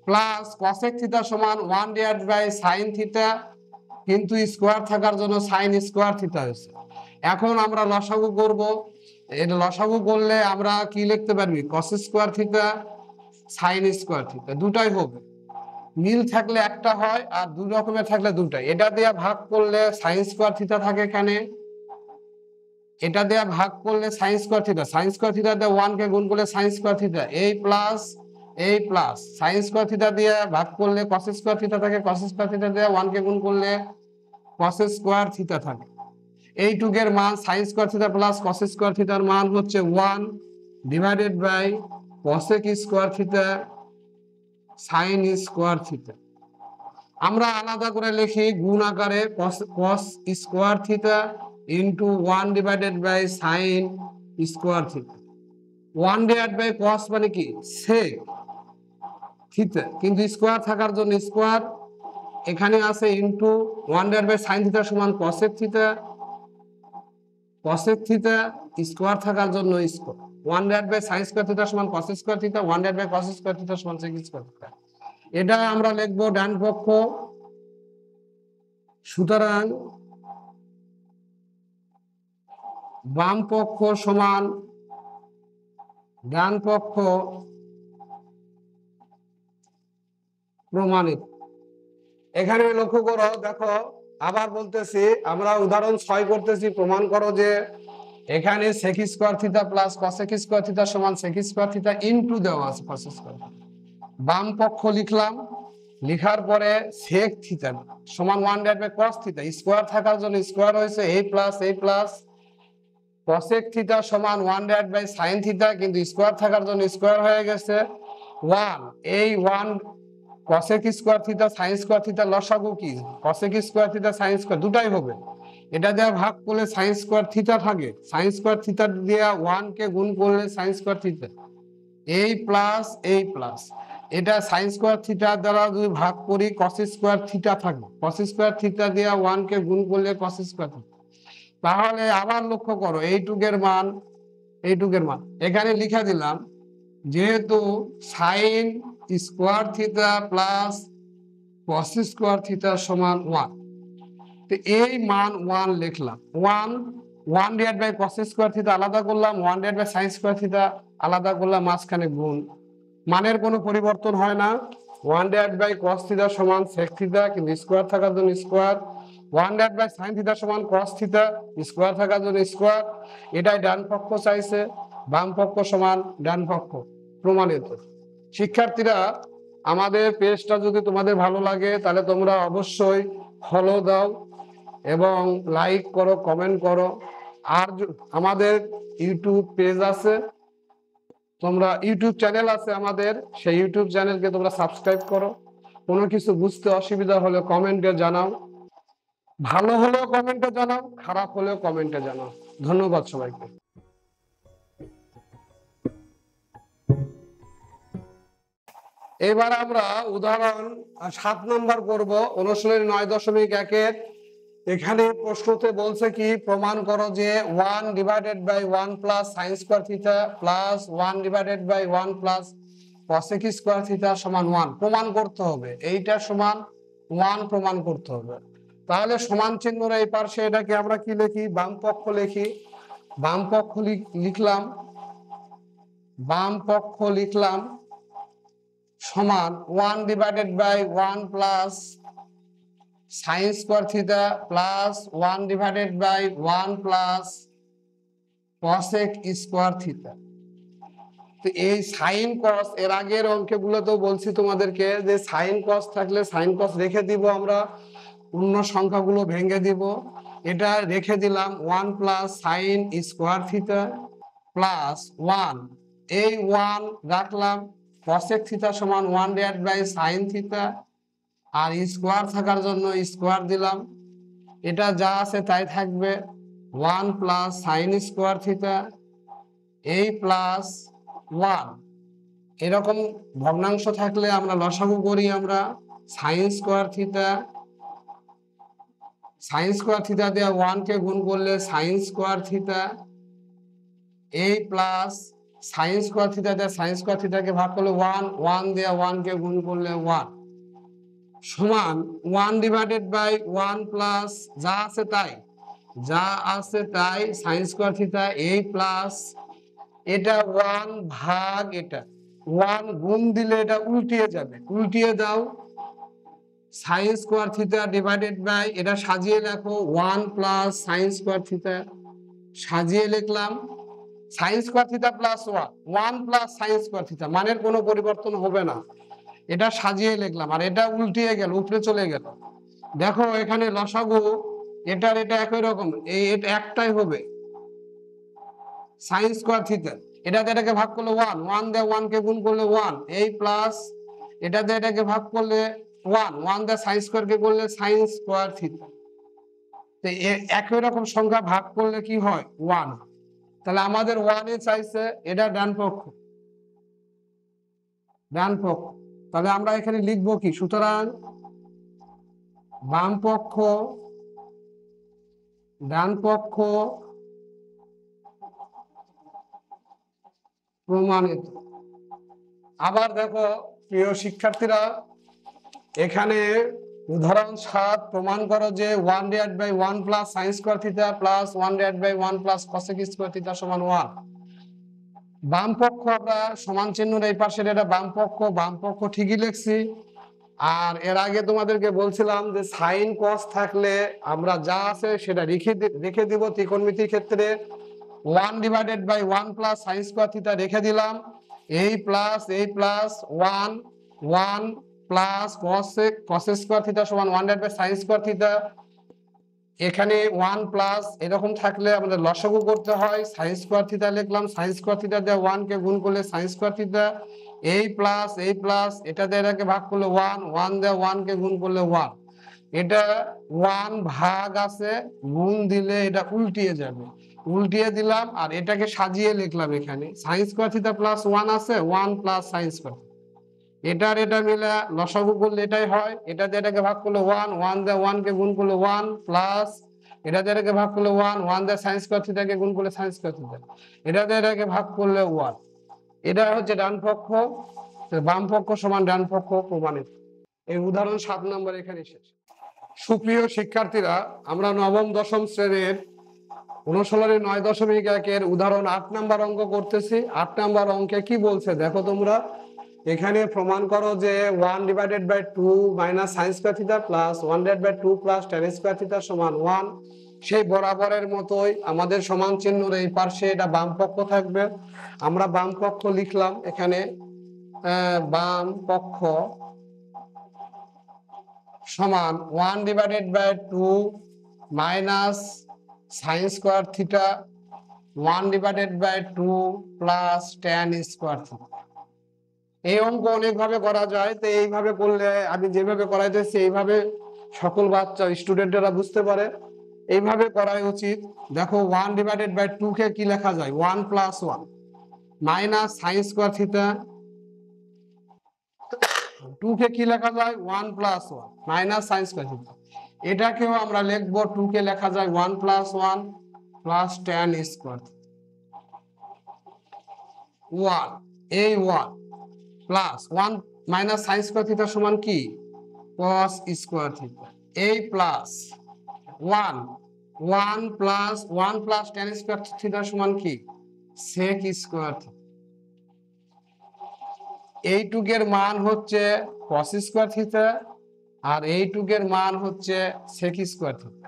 প্লাস কসেক থিটা সমান 1 ডিভাইডেড বাই সাইন থিটা, কিন্তু স্কোয়ার থাকার জন্য সাইন স্কোয়ার থিটা হয়েছে। এখন আমরা লসাগু করব, এটা লসাগু করলে আমরা কি লিখতে পারবি, কস square theta sine square theta, দুটাই হবে, মিল থাকলে একটা হয় আর দুই রকমের থাকলে দুটাই। এটা দিয়ে ভাগ করলে সাইন স্কোয়ার থিটা থাকে এখানে, এটা দিয়ে ভাগ করলে sign square theta, sine square theta দিয়ে 1 কে গুণ করলে সাইন স্কোয়ার থিটা, এই প্লাস সাইন স্কোয়ার থিটা দিয়ে ভাগ করলে কস স্কোয়ার থিটা থাকে, কস স্কোয়ার থিটা দিয়ে 1 কে গুণ করলে কস স্কোয়ার থিটা থাকে। এইটুকের মান sine square theta plus cos square থিটার মান হচ্ছে 1 divided by cosec square theta sine square theta. আমরা আলাদা করে লিখি গুণ আকারে, cos square theta into 1 divided by sine square theta. 1 divide by cos মানে কি সেক থিটা, কিন্তু স্কোয়ার থাকার জন্য স্কোয়ার এখানে আছে, into 1 divide by sine theta সমান cosec theta, cosec theta square থাকার জন্য square, 1 divide by sine square theta সমান cos square theta, 1 divide by cos square theta সমান সেক স্কোয়ার থিটা। এটা আমরা লিখবো ডান পক্ষ। সুতরাং বাম পক্ষ সমান ডান পক্ষ প্রমাণিত। এখানে লক্ষ্য করো, দেখো আবার বলতেছি, আমরা উদাহরণ 6 করতেছি, প্রমাণ করো যে এখানে sec square theta plus cosec square theta সমান সেক স্কোয়ার থিটা ইনটু দেওয়া আছে কস স্কোয়ার। বাম পক্ষ লিখলাম, লিখার পরে সেক থিটা সমান 1 divide by cos theta, square থাকার জন্য স্কোয়ার হয়েছে a প্লাস কসেক থিটা সমান 1 ডিভাইড বাই সাইন থিটা, কিন্তু স্কোয়ার থাকার জন্য স্কোয়ার হয়ে গেছে 1। এই 1 cosec square theta sine square theta লসাগু কি cosec square theta sine square দুটাই হবে। এটা দিয়ে ভাগ করলে সাইন স্কোয়ার থিটা থাকে, সাইন স্কোয়ার থিটা দিয়ে 1 কে গুণ করলে সাইন স্কোয়ার থিটা, এই প্লাস এটা সাইন স্কোয়ার থিটা দ্বারা যদি ভাগ করি কস স্কোয়ার থিটা থাকবে, কস স্কোয়ার থিটা দিয়ে 1 কে গুণ করলে কস স্কোয়ার থিটা। তাহলে আবার লক্ষ্য করো এইটুকের মান এখানে লিখে দিলাম, যেহেতু sine square theta plus cos square theta সমান 1, তো এই মান 1 লিখলাম। 1 divide by cos square theta আলাদা করলাম, 1 divide by sine square theta আলাদা করলাম, মাঝখানে গুণ, মানের কোনো পরিবর্তন হয় না। 1 ডিভাইড বাই কস থিটা সমান সেক থিটা, কিন্তু স্কোয়ার থাকার জন্য square, 1 divide by sine theta সমান কস থিটা, স্কোয়ার থাকার জন্য স্কোয়ার। এটাই ডান পক্ষ চাইছে, বাম পক্ষ সমান ডান পক্ষ প্রমাণিত। শিক্ষার্থীরা, আমাদের পেজটা যদি তোমাদের ভালো লাগে তাহলে তোমরা অবশ্যই ফলো দাও এবং লাইক করো, কমেন্ট করো। আর আমাদের ইউটিউব পেজ আছে, তোমরা ইউটিউব চ্যানেল আছে আমাদের, সেই ইউটিউব চ্যানেলকে তোমরা সাবস্ক্রাইব করো। কোনো কিছু বুঝতে অসুবিধা হলে কমেন্টে জানাও, ভালো হলেও কমেন্টে জানাও, খারাপ হলেও কমেন্টে জানাও। ধন্যবাদ সবাইকে। এবার আমরা উদাহরণ 7 নম্বর করব, অনুশীলনী 9.1-এর। এখানে প্রশ্নতে বলছে কি, প্রমাণ করো যে 1 divided by 1 plus sine square theta plus 1 divided by 1 plus cosec square theta সমান 1 প্রমাণ করতে হবে। এইটা সমান 1 প্রমাণ করতে হবে। তাহলে সমান চিহ্নর এই পাশে এটাকে আমরা কি লিখি, বাম পক্ষ লিখি। বাম পক্ষ লিখলাম সমান 1 divided by 1 plus sine square theta plus 1 divided by 1 plus cosec square theta. তো এই সাইন কস, এর আগের অঙ্কগুলো তো বলছি তোমাদেরকে যে সাইন কস থাকলে সাইন কস রেখে দিব, আমরা পূর্ণ সংখ্যাগুলো ভেঙে দিব। এটা রেখে দিলাম 1 plus sine square theta plus 1, এই 1 রাখলাম, কসেক থিটা সমান 1 ডিভাইড বাই সাইন থিটা, আর স্কোয়ার থাকার জন্য স্কোয়ার দিলাম। এটা যা আছে তাই থাকবে, 1 প্লাস সাইন স্কোয়ার থিটা এই প্লাস 1। এরকম ভগ্নাংশ থাকলে আমরা লসাগু করি, আমরা সাইন স্কোয়ার থিটা দিয়ে 1 কে গুণ করলে সাইন স্কোয়ার থিটা এই প্লাস সাইন স্কোয়ার থিটা দিয়ে সাইন স্কোয়ার থিটাকে ভাগ করলে 1 দিয়ে 1 কে গুণ করলে 1 সমান 1 ডিভাইডেড বাই 1 প্লাস যা আছে তাই সাইন স্কোয়ার থিটা এই প্লাস এটা 1 ভাগ এটা 1 গুণ দিলে এটা উল্টিয়ে যাবে, উল্টিয়ে দাও, sine square theta divided by এটা সাজিয়ে লেখো 1 প্লাস সাইন স্কোয়ার থিটা, সাজিয়ে লিখলাম sign square theta plus 1 plus sine square theta, মানের কোনো পরিবর্তন হবে না। এটা সাজিয়ে লিখলাম, আর এটা উল্টিয়ে গেল, উপরে চলে গেল। দেখো এখানে লসাগু এটা একই রকম, এটা একটাই হবে সাইন স্কোয়ার থিটা। এটাকে ভাগ করলে 1 দিয়ে 1 কে গুণ করলে 1 এই প্লাস এটাকে ভাগ করলে 1 দিয়ে সাইন স্কোয়ার কে করলে সাইন স্কোয়ার থিটা। তো একই রকম সংখ্যা ভাগ করলে কি হয় 1, তাহলে আমাদের 1 এ চাইছে, এটা ডান পক্ষ, ডান পক্ষ। তাহলে আমরা এখানে লিখবো কি, সুতরাং বাম পক্ষ ডান পক্ষ প্রমাণিত। আবার দেখো প্রিয় শিক্ষার্থীরা, এখানে উদাহরণ 7 প্রমাণ করো যে 1/1 plus sine square theta plus 1/1 plus cosec square theta সমান 1। বাম পক্ষ আমরা সমান চিহ্নের এই পাশের এটা বাম পক্ষ ঠিকই লিখছি। আর এর আগে তোমাদেরকে বলছিলাম যে সাইন কস থাকলে আমরা যা আছে সেটা রেখে দিব ত্রিকোণমিতির ক্ষেত্রে। 1/1 প্লাস সাইন স্কয়ার থিটা রেখে দিলাম, এই plus 1 plus cos square theta সমান 1/sin স্কয়ার থিটা। এখানে 1 প্লাস এরকম থাকলে আমাদের লসাগু করতে হয়, সাইন স্কয়ার থিটা লিখলাম, সাইন স্কয়ার থিটা দিয়ে 1 কে গুণ করলে সাইন স্কয়ার থিটা, এই প্লাস এটা দিয়ে এটাকে ভাগ করলে 1 দিয়ে 1 কে গুণ করলে 1। এটা 1 ভাগ আছে, গুণ দিলে এটা উল্টিয়ে যাবে, উল্টিয়ে দিলাম আর এটাকে সাজিয়ে লিখলাম। এখানে সাইন স্কয়ার থিটা প্লাস 1 আছে, 1 প্লাস সাইন স্কয়ার, এটা মিলে লসাগু করলে এটাই হয়। এটা দিয়ে এটাকে ভাগ করলে 1 দিয়ে 1 কে গুণ করলে 1 প্লাস এটা দিয়ে এটাকে ভাগ করলে 1 দিয়ে সাইন স্কয়ার থিটাকে গুণ করলে সাইন স্কয়ার থিটা, এটা দিয়ে এটাকে ভাগ করলে 1। এটা হচ্ছে ডান পক্ষ, বাম পক্ষ সমান ডান পক্ষ প্রমাণিত। এই উদাহরণ 7 নম্বর এখানে শেষ। সুপ্রিয় শিক্ষার্থীরা, আমরা নবম দশম শ্রেণীর অনুশীলনী 9.1 উদাহরণ 8 নম্বর অঙ্ক করতেছি। 8 নম্বর অঙ্কে কি বলছে দেখো তোমরা। এখানে প্রমাণ করো যে 1/2 minus sine square theta plus 1/2 plus tan square theta সমান 1। সেই বরাবরের মতোই আমাদের সমান চিহ্নের এই পাশে এটা বাম পক্ষ থাকবে। আমরা বাম পক্ষ লিখলাম এখানে, বাম পক্ষ সমান 1/2 minus sine square theta 1/2 plus tan square theta. এই অঙ্ক অনেকভাবে করা যায়, তো এইভাবে করলে আমি যেভাবে করাইতেছি এইভাবে সকল বাচ্চা স্টুডেন্টরা বুঝতে পারে, এইভাবে করাই উচিত। দেখো 1/2 কে কি লেখা যায়, 1 plus 1 minus sine square theta, 2 কে কি লেখা যায় 1 plus 1 minus sine square theta. এটাকেও আমরা লিখবো 2 কে লেখা যায় 1 প্লাস 1 প্লাস ট্যান স্কয়ার 1, এই 1 plus 1 minus sine square theta সমান কি cos স্কয়ার থিটা, এই plus 1 plus 1 plus tan square theta সমান কি sec স্কয়ার থিটা। এইটুকের মান হচ্ছে cos স্কয়ার থিটা আর এইটুকের মান হচ্ছে sec স্কয়ার থিটা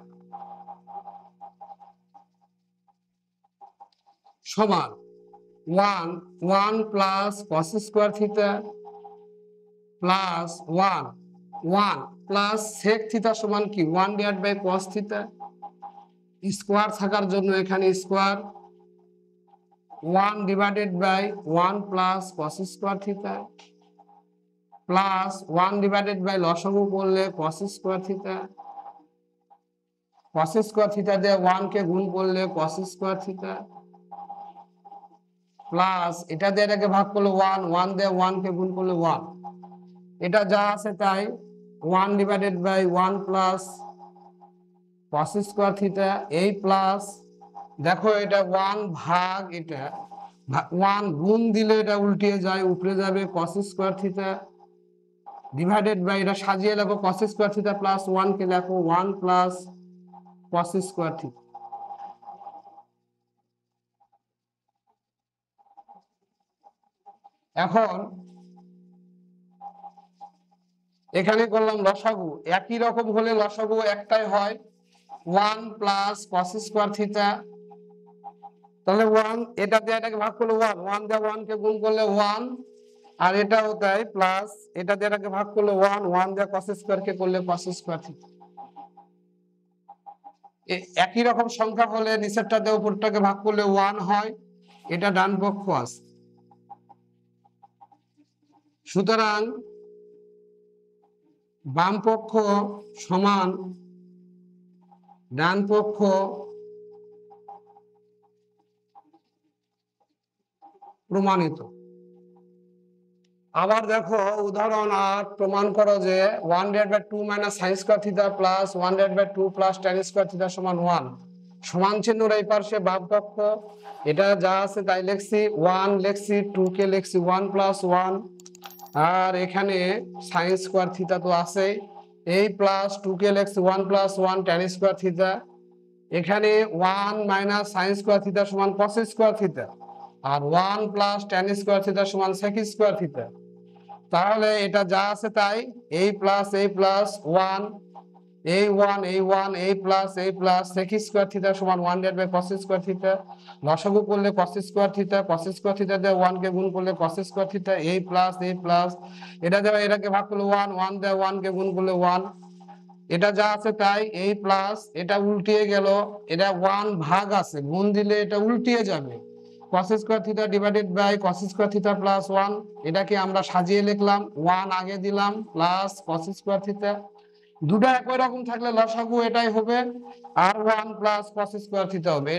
সমান 1 plus cos square theta plus 1 plus sec theta সমান কি 1/cos থিটা, স্কয়ার থাকার জন্য এখানে square 1/1 plus cos square theta plus 1/, লসাগু করলে cos square theta, cos square theta দিয়ে 1 কে গুণ করলে cos স্কয়ার থিটা প্লাস এটা দিয়ে এটাকে ভাগ করলে 1 দিয়ে 1 কে গুণ করলে 1। এটা যা আছে তাই 1/1 প্লাস cos স্কয়ার থিটা, এই প্লাস দেখো এটা 1 ভাগ এটা 1 গুণ দিলে এটা উল্টিয়ে যায়, উপরে যাবে cos square theta divided by এটা সাজিয়ে লেখো cos স্কয়ার থিটা প্লাস 1 কে লেখো 1 প্লাস cos স্কয়ার থিটা। এখন এখানে করলাম লসাগু, একই রকম হলে লসাগু একটাই হয় 1 প্লাস cos স্কয়ার থিটা, তাহলে 1 এটা দিয়ে এটাকে ভাগ করলে 1 দিয়ে 1 কে গুণ করলে 1 আর এটাও তাই প্লাস এটা দিয়ে এটাকে ভাগ করলে 1 দিয়ে cos স্কয়ার কে করলে cos স্কয়ার থিটা। একই রকম সংখ্যা হলে নিচেরটা দিয়ে উপরটাকে ভাগ করলে 1 হয়, এটা ডান পক্ষ আছে। সুতরাং বাম পক্ষ সমান ডান পক্ষ প্রমাণিত। আবার দেখো উদাহরণ 8 প্রমাণ করো যে 1/2 minus sine square theta plus 1/2 plus tan square theta সমান 1। সমান চিহ্নর এই পাশে বাম পক্ষ, এটা যা আছে তাই লিখছি, 1 লিখছি, 2 কে লিখছি 1 প্লাস 1, আর এখানে সাইন স্কয়ার থিটা তো আছে, এই প্লাস 2 কে লিখছি 1 প্লাস 1 ট্যান স্কয়ার থিটা, এখানে 1 মাইনাস সাইন স্কয়ার থিটা সমান কস স্কয়ার থিটা, আর 1 প্লাস ট্যান স্কয়ার থিটা সমান সেক স্কয়ার থিটা। তাহলে এটা যা আছে তাই, এই প্লাস 1, এই 1 এই 1 এই প্লাস সেক স্কয়ার থিটা সমান 1/cos স্কয়ার থিটা। লসাগু করলে cos স্কয়ার থিটা দিয়ে 1 কে গুণ করলে cos স্কয়ার থিটা, এই প্লাস এটা দেওয়া, এটাকে ভাগ করলে 1 দেওয়া, 1 কে গুণ করলে 1। এটা যা আছে তাই, এই প্লাস এটা উল্টিয়ে গেল, এটা 1 ভাগ আছে, গুণ দিলে এটা উল্টিয়ে যাবে, cos square theta divided by cos square theta plus 1। এটাকে আমরা সাজিয়ে লিখলাম, 1 আগে দিলাম প্লাস cos স্কয়ার থিটা, দুটো একই রকম থাকলে লসাগু এটাই হবে, আর 1 প্লাস cos স্কয়ার থিটা হবে।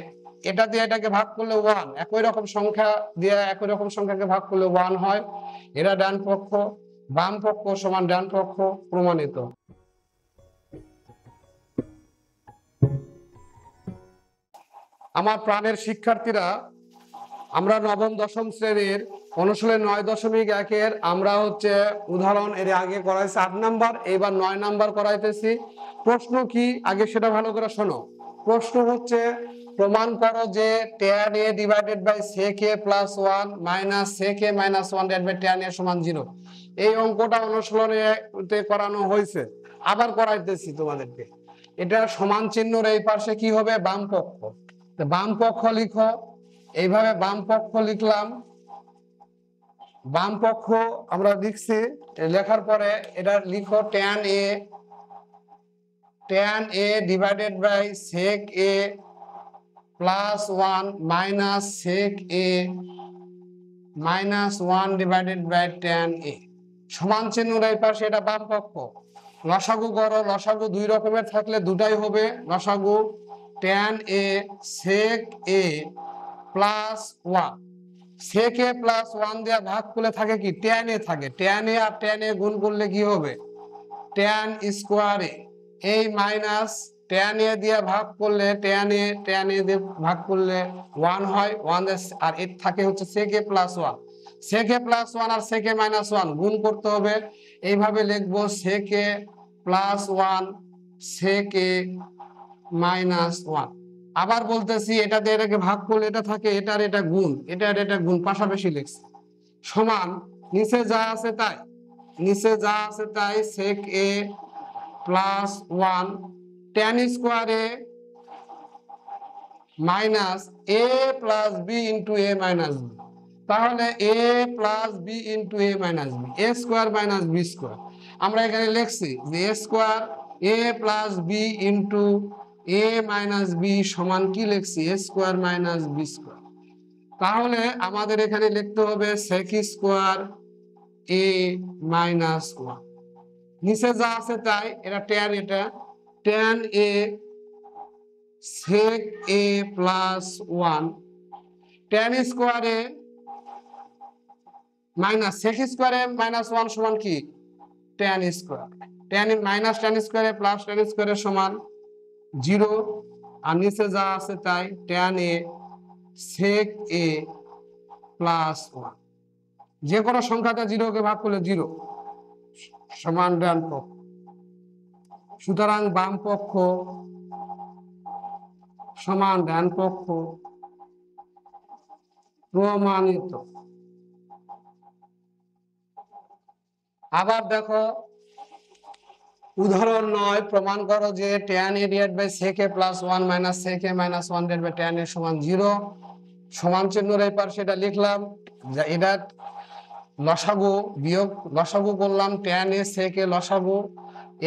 এটা দিয়ে এটাকে ভাগ করলে 1, একই রকম সংখ্যা দিয়ে একই রকম সংখ্যাকে ভাগ করলে 1 হয়। এরা ডান পক্ষ, বাম পক্ষ সমান ডান পক্ষ প্রমাণিত। আমার প্রাণের শিক্ষার্থীরা, আমরা নবম দশম শ্রেণীর অনুশীলন 9.1-এর আমরা হচ্ছে উদাহরণ এর আগে করাইছি 8 নাম্বার, এবার 9 নাম্বার করাইতেছি। প্রশ্ন কি আগে সেটা ভালো করে শোনো। প্রশ্ন হচ্ছে, প্রমাণ করো যে tan a divided by sec a plus 1 minus sec a minus 1 divided by tan a সমান 0। এই অঙ্কটা অনুশীলনে করানো হয়েছে, আবার করাইতেছি তোমাদেরকে। এটা সমান চিহ্নর এই পাশে কি হবে, বাম পক্ষ। তো বাম পক্ষ লিখো, এইভাবে বাম পক্ষ লিখলাম। বাম পক্ষ আমরা লিখছি, লেখার পরে এটা লিখো tan a divided by sec a plus 1 minus sec a minus 1 divided by tan a সমান চিহ্নের এই পাশে এটা বাম পক্ষ। লসাগু করো, লসাগু দুই রকমের থাকলে দুটাই হবে লসাগু। tan a sec a plus 1, sec a plus 1 দিয়ে ভাগ করলে থাকে কি, tan a থাকে, tan a R tan a গুণ করলে কি হবে, tan স্কয়ার a। এই মাইনাস tan a দিয়ে ভাগ করলে tan a দিয়ে ভাগ করলে 1 হয়, 1 আর এর থাকে হচ্ছে sec a plus 1। sec a plus 1 আর sec a মাইনাস 1 গুণ করতে হবে, এইভাবে লিখবো sec a plus 1 sec a minus 1। আবার বলতেছি, এটা দিয়ে এটাকে ভাগ করলে এটা থাকে, এটা আর এটা গুণ, এটা আর এটা গুণ, পাশাপাশি লিখছি, সমান নিচে যা আছে তাই, নিচে যা আছে তাই sec a plus 1 tan square a minus a plus b into a minus b। তাহলে a plus b into a minus b, a square minus b square. আমরা এখানে লিখছি যে a square a plus b into a minus b সমান কি লিখছি, a square minus b square. তাহলে আমাদের এখানে লিখতে হবে sec স্কয়ার a মাইনাস 1। নিচে যা আছে তাই, এটা tan, এটা tan a sec a plus 1 tan square a minus sec square a minus 1 সমান কি, tan square. tan minus tan square a plus tan square a সমান 0, আর নিচে যা আছে তাই tan a sec a plus 1। যে কোনো সংখ্যাটা 0 কে ভাগ করলে 0 সমান ডান পক্ষ। সুতরাং বাম পক্ষ সমান ডান পক্ষ প্রমাণিত। আবার দেখো উদাহরণ 9 প্রমাণ করো যে tan a divided by sec a plus 1 minus sec a minus 1 divided by tan a সমান 0। সমান চিহ্নের এই পাশে এটা লিখলাম, এটা লসাগু বিয়োগ, লসাগু করলাম tan a sec a লসাগু,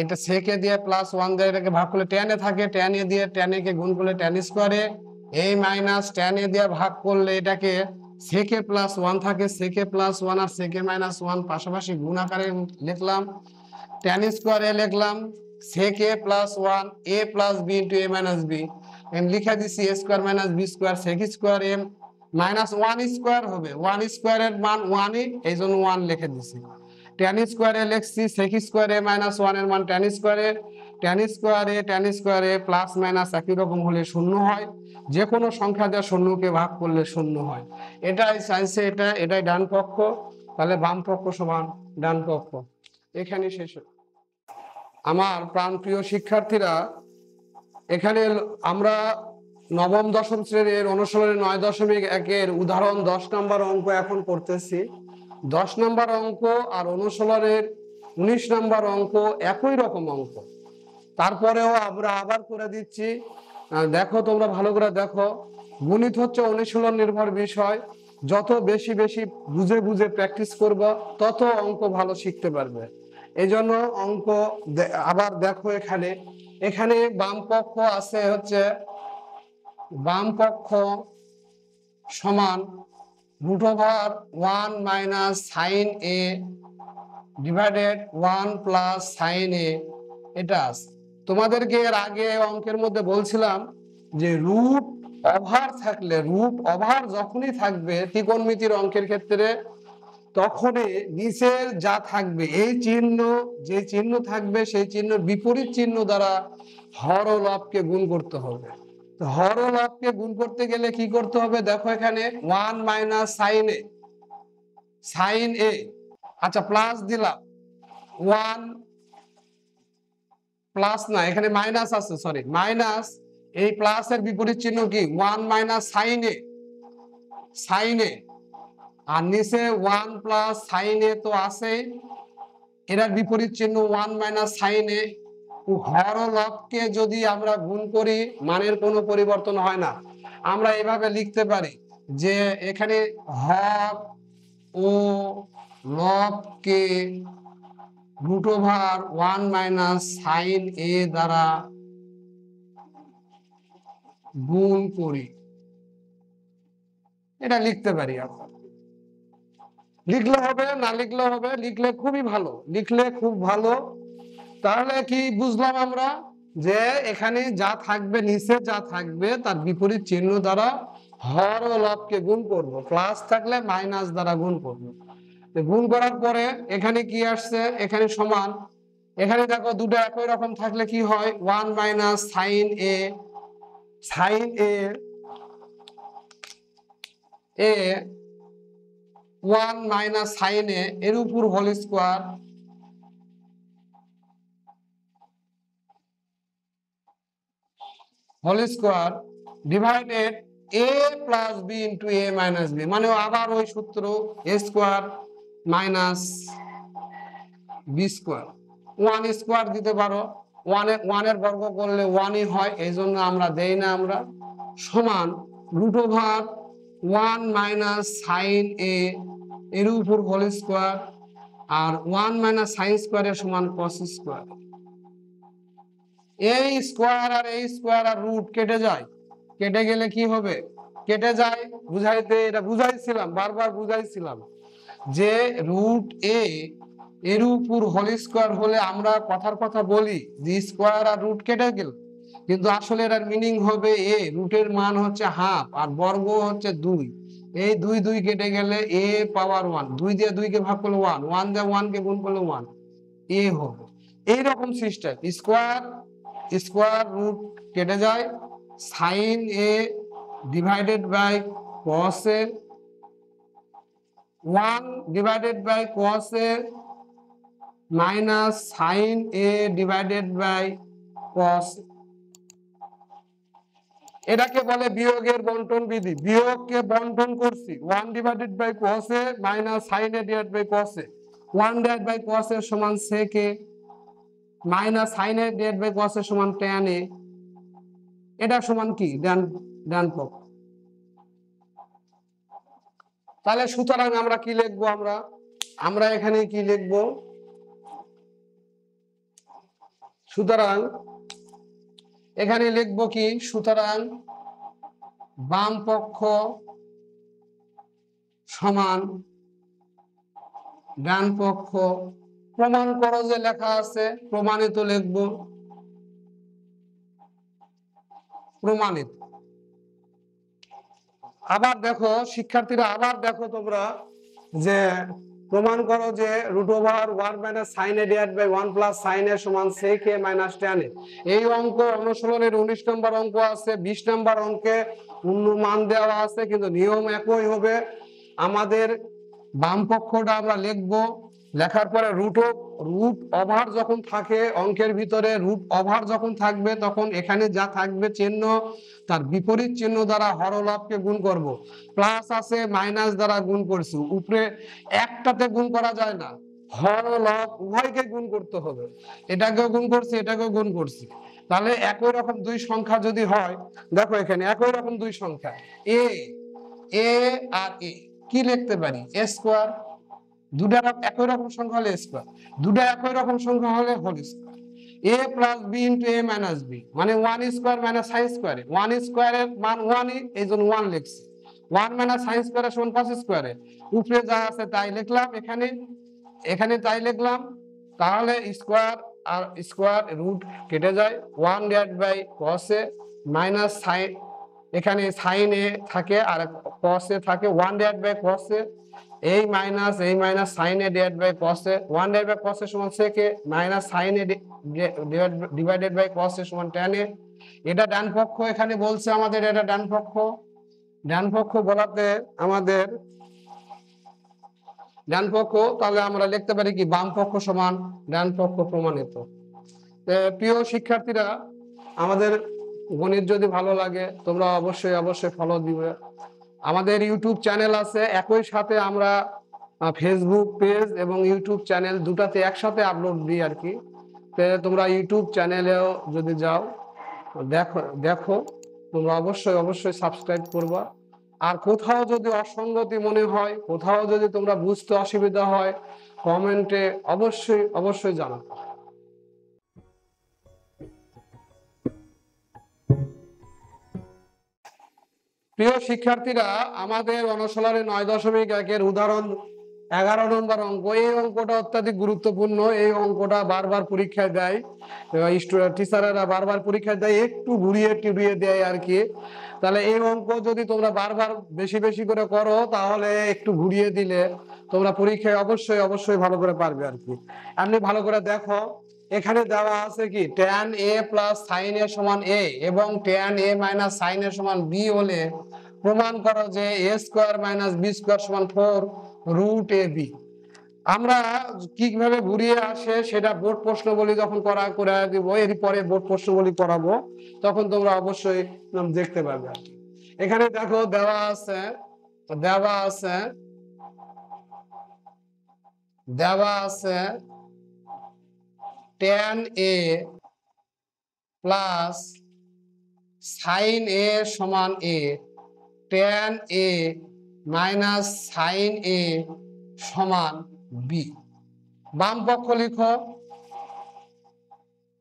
এটা sec a দিয়ে প্লাস 1 দিয়ে এটাকে ভাগ করলে tan a থাকে, tan a দিয়ে tan a কে গুণ করলে tan স্কয়ার a, এই মাইনাস tan a দিয়ে ভাগ করলে এটাকে sec a প্লাস 1 থাকে, sec a প্লাস 1 আর sec a মাইনাস 1 পাশাপাশি গুণ আকারে লিখলাম, tan স্কয়ার a লিখলাম, sec a plus 1 a plus b into a minus b আমি লিখে দিছি a square minus b square sec square m minus 1 square হবে 1 স্কয়ারের মান 1 ই এইজন্য 1 লিখে দিছি tan স্কয়ারে লিখছি sec স্কয়ার a মাইনাস 1 এর মান tan স্কয়ারে tan square a plus minus একই রকম হলে শূন্য হয় যে কোনো সংখ্যা দিয়ে শূন্যকে ভাগ করলে শূন্য হয় এটাই চাইছে এটাই ডান পক্ষ তাহলে বাম পক্ষ সমান ডান পক্ষ এখানে শেষ হলো আমার প্রাণপ্রিয় শিক্ষার্থীরা এখানে আমরা নবম দশম শ্রেণীর অনুশীলনী 9.1 উদাহরণ 10 নম্বর অঙ্ক এখন করতেছি 10 নম্বর অঙ্ক আর অনুশীলনের 19 নম্বর অঙ্ক একই রকম অঙ্ক তারপরেও আমরা আবার করে দিচ্ছি দেখো তোমরা ভালো করে দেখো গণিত হচ্ছে অনুশীলন নির্ভর বিষয় যত বেশি বেশি বুঝে বুঝে প্র্যাকটিস করবে তত অঙ্ক ভালো শিখতে পারবে এই জন্য অঙ্ক আবার দেখো এখানে বাম পক্ষ আছে হচ্ছে বাম পক্ষ সমান √1 minus sine a divided 1 plus sign এ এটা আছে তোমাদেরকে এর আগে অঙ্কের মধ্যে বলছিলাম যে রুট ওভার যখনই থাকবে ত্রিকোণমিতির অঙ্কের ক্ষেত্রে তখনই নিচের যা থাকবে এই চিহ্ন যে চিহ্ন থাকবে সেই চিহ্নের বিপরীত চিহ্ন দ্বারা হর ও লবকে গুণ করতে হবে তো হর ও লবকে গুণ করতে গেলে কি করতে হবে দেখো এখানে 1 মাইনাস সাইন এ আচ্ছা প্লাস দিলাম 1 প্লাস না এখানে মাইনাস আছে সরি মাইনাস এই প্লাসের বিপরীত চিহ্ন কি 1 মাইনাস সাইন এ আর নিচে 1 প্লাস সাইন এ তো আছে এর বিপরীত চিহ্ন 1 মাইনাস সাইন এ হর ও লবকে যদি আমরা গুণ করি মানের কোনো পরিবর্তন হয় না আমরা এভাবে লিখতে পারি যে এখানে হর ও লবকে √1 মাইনাস সাইন এ দ্বারা গুণ করি এটা লিখতে পারি আমরা লিখলে হবে না লিখলে হবে লিখলে খুবই ভালো লিখলে খুব ভালো তাহলে কি বুঝলাম আমরা যে এখানে যা থাকবে নিচে যা থাকবে তার বিপরীত চিহ্ন দ্বারা হর ও লবকে গুণ করব প্লাস থাকলে মাইনাস দ্বারা গুণ করব গুণ করার পরে এখানে কি আসছে এখানে সমান এখানে দেখো দুটো একই রকম থাকলে কি হয় 1 minus sine a 1 minus sine a এর উপর whole square divided a plus b into a minus b মানে আবার ওই সূত্র a square minus b square 1 square দিতে পারো 1 এর বর্গ করলে 1 ই হয় এই জন্য আমরা দেই না আমরা সমান √1 মাইনাস সাইন এ এর উপর হোল স্কয়ার আর 1 মাইনাস সাইন স্কয়ারের সমান কস স্কয়ার এই স্কয়ার আর রুট কেটে যায় কেটে গেলে কি হবে কেটে যায় বুঝাইতে এটা বুঝাইছিলাম বারবার বুঝাইছিলাম যে √a এর উপর হোল স্কয়ার হলে আমরা কথার কথা বলি যে স্কয়ার আর রুট কেটে গেল কিন্তু আসলে এর মিনিং হবে a রুটের মান হচ্ছে হাফ আর বর্গ হচ্ছে 2 এই 2 কেটে গেলে a পাওয়ার 1 2 দিয়ে 2 কে ভাগ করলে 1 1 দিয়ে 1 কে গুণ করলে 1 a হবে এই রকম সিস্টেম স্কয়ার রুট কেটে যায় sine a divided by cos a 1 divided by cos a minus sine a divided by cos এটাকে বলে বিয়োগের বন্টন বিধি বিয়োগকে বন্টন করছি 1 divided by cos a minus sine a divided by cos a 1 divided by cos এর সমান sec a minus sine a divided by cos এর সমান tan এ এটা সমান কি ডান পক্ষ তাহলে সুতরাং আমরা কি লিখবো আমরা এখানে কি লিখবো সুতরাং এখানে লিখবো কি সুতরাং বাম পক্ষ সমান ডান পক্ষ প্রমাণ করো যে লেখা আছে, প্রমাণিত লিখবো, প্রমাণিত। আবার দেখো শিক্ষার্থীরা, আবার দেখো তোমরা যে প্রমাণ করো যে √1 - sin a divided by 1 + sin a সমান sec a - tan a। এই অঙ্ক অনুশীলনের 19 নম্বর অঙ্ক আছে, 20 নম্বর অঙ্কে অন্য মান দেওয়া আছে, কিন্তু নিয়ম একই হবে। আমাদের বাম পক্ষটা আমরা লিখবো, লেখার পরে রুট ওভার যখন থাকে অঙ্কের ভিতরে, রুট ওভার যখন থাকবে তখন এখানে যা থাকবে চিহ্ন, তার বিপরীত চিহ্ন দ্বারা হরলবকে গুণ করব। প্লাস আছে মাইনাস দ্বারা গুণ করছি, উপরে একটাতে গুণ করা যায় না, হরলব উভয়কে গুণ করতে হবে। এটাকেও গুণ করছি, এটাকেও গুণ করছি, তাহলে একই রকম দুই সংখ্যা যদি হয়, দেখো এখানে একই রকম দুই সংখ্যা এ আর এ, কি লিখতে পারি? A square. দুটা একই রকম সংখ্যা হলে স্কোয়ার, দুটা একই রকম সংখ্যা হলে whole square. a plus b into a minus b মানে 1 স্কোয়ার মাইনাস সাইন স্কোয়ারে, 1 স্কোয়ারের মান 1ই, এই জন্য 1 লিখছি। 1 মাইনাস সাইন স্কোয়ারের সমান cos স্কোয়ারে, উপরে যা আছে তাই লিখলাম, এখানে তাই লিখলাম। তাহলে স্কোয়ার আর স্কোয়ার রুট কেটে যায়, 1 divide by cos a minus sine, এখানে সাইন এ থাকে আর cos এ থাকে, 1 ডিভাইড বাই cos a, এই minus sine a divide by cos a, 1 divide by cos a সমান sec a minus sine a divided by cos a সমান tan a। এটা ডান পক্ষ, এখানে বলছে আমাদের এটা ডান পক্ষ। ডান পক্ষ বলাতে আমাদের ডান পক্ষ, তাহলে আমরা লিখতে পারি কি বাম পক্ষ সমান ডান পক্ষ, প্রমাণিত। প্রিয় শিক্ষার্থীরা, আমাদের গণিত যদি ভালো লাগে তোমরা অবশ্যই ফলো দিবে। আমাদের ইউটিউব চ্যানেল আছে, একই সাথে আমরা ফেসবুক পেজ এবং ইউটিউব চ্যানেল দুটাতে একসাথে আপলোড দিই আর কি। তোমরা ইউটিউব চ্যানেলেও যদি যাও দেখো তোমরা অবশ্যই সাবস্ক্রাইব করবা। আর কোথাও যদি অসঙ্গতি মনে হয়, কোথাও যদি তোমরা বুঝতে অসুবিধা হয়, কমেন্টে অবশ্যই জানাবে। প্রিয় শিক্ষার্থীরা, আমাদের অনুশীলনে 9.1 উদাহরণ 11 নম্বর অঙ্ক, এই অঙ্কটা অত্যাধিক গুরুত্বপূর্ণ। এই অঙ্কটা বারবার পরীক্ষায় দেয়, টিচারেরা বারবার পরীক্ষায় দেয়, একটু ঘুরিয়ে দেয় আর কি। তাহলে এই অঙ্ক যদি তোমরা বারবার বেশি করে করো, তাহলে একটু ঘুরিয়ে দিলে তোমরা পরীক্ষায় অবশ্যই ভালো করে পারবে আর কি। আপনি ভালো করে দেখো, এখানে দেওয়া আছে কি tan a plus sin a সমান a এবং tan a minus sin a সমান b হলে প্রমাণ করো যে a square minus b square সমান 4√ab। আমরা কিভাবে ঘুরিয়ে আসে সেটা বোর্ড প্রশ্নবলী যখন করে দিব, এরপরে বোর্ড প্রশ্নবলী করাবো, তখন তোমরা অবশ্যই দেখতে পাবে। এখানে দেখো দেওয়া আছে tan a plus sin a সমান a, tan a minus sin a সমান b। বাম পক্ষ লিখো,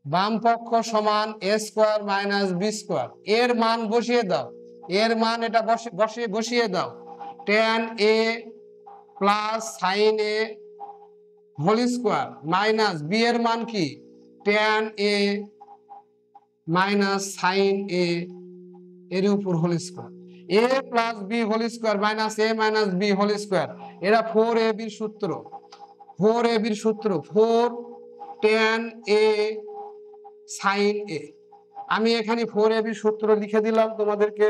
বাম পক্ষ সমান a square minus b square. এর মান বসিয়ে দাও, এর মান এটা বসিয়ে দাও, tan a plus sin a whole square minus b এর মান কি tan a minus sin a এর উপর whole square, a plus b whole square minus a minus b whole square. এরা 4ab সূত্র, 4 tan a sin a। আমি এখানে 4ab সূত্র লিখে দিলাম তোমাদেরকে,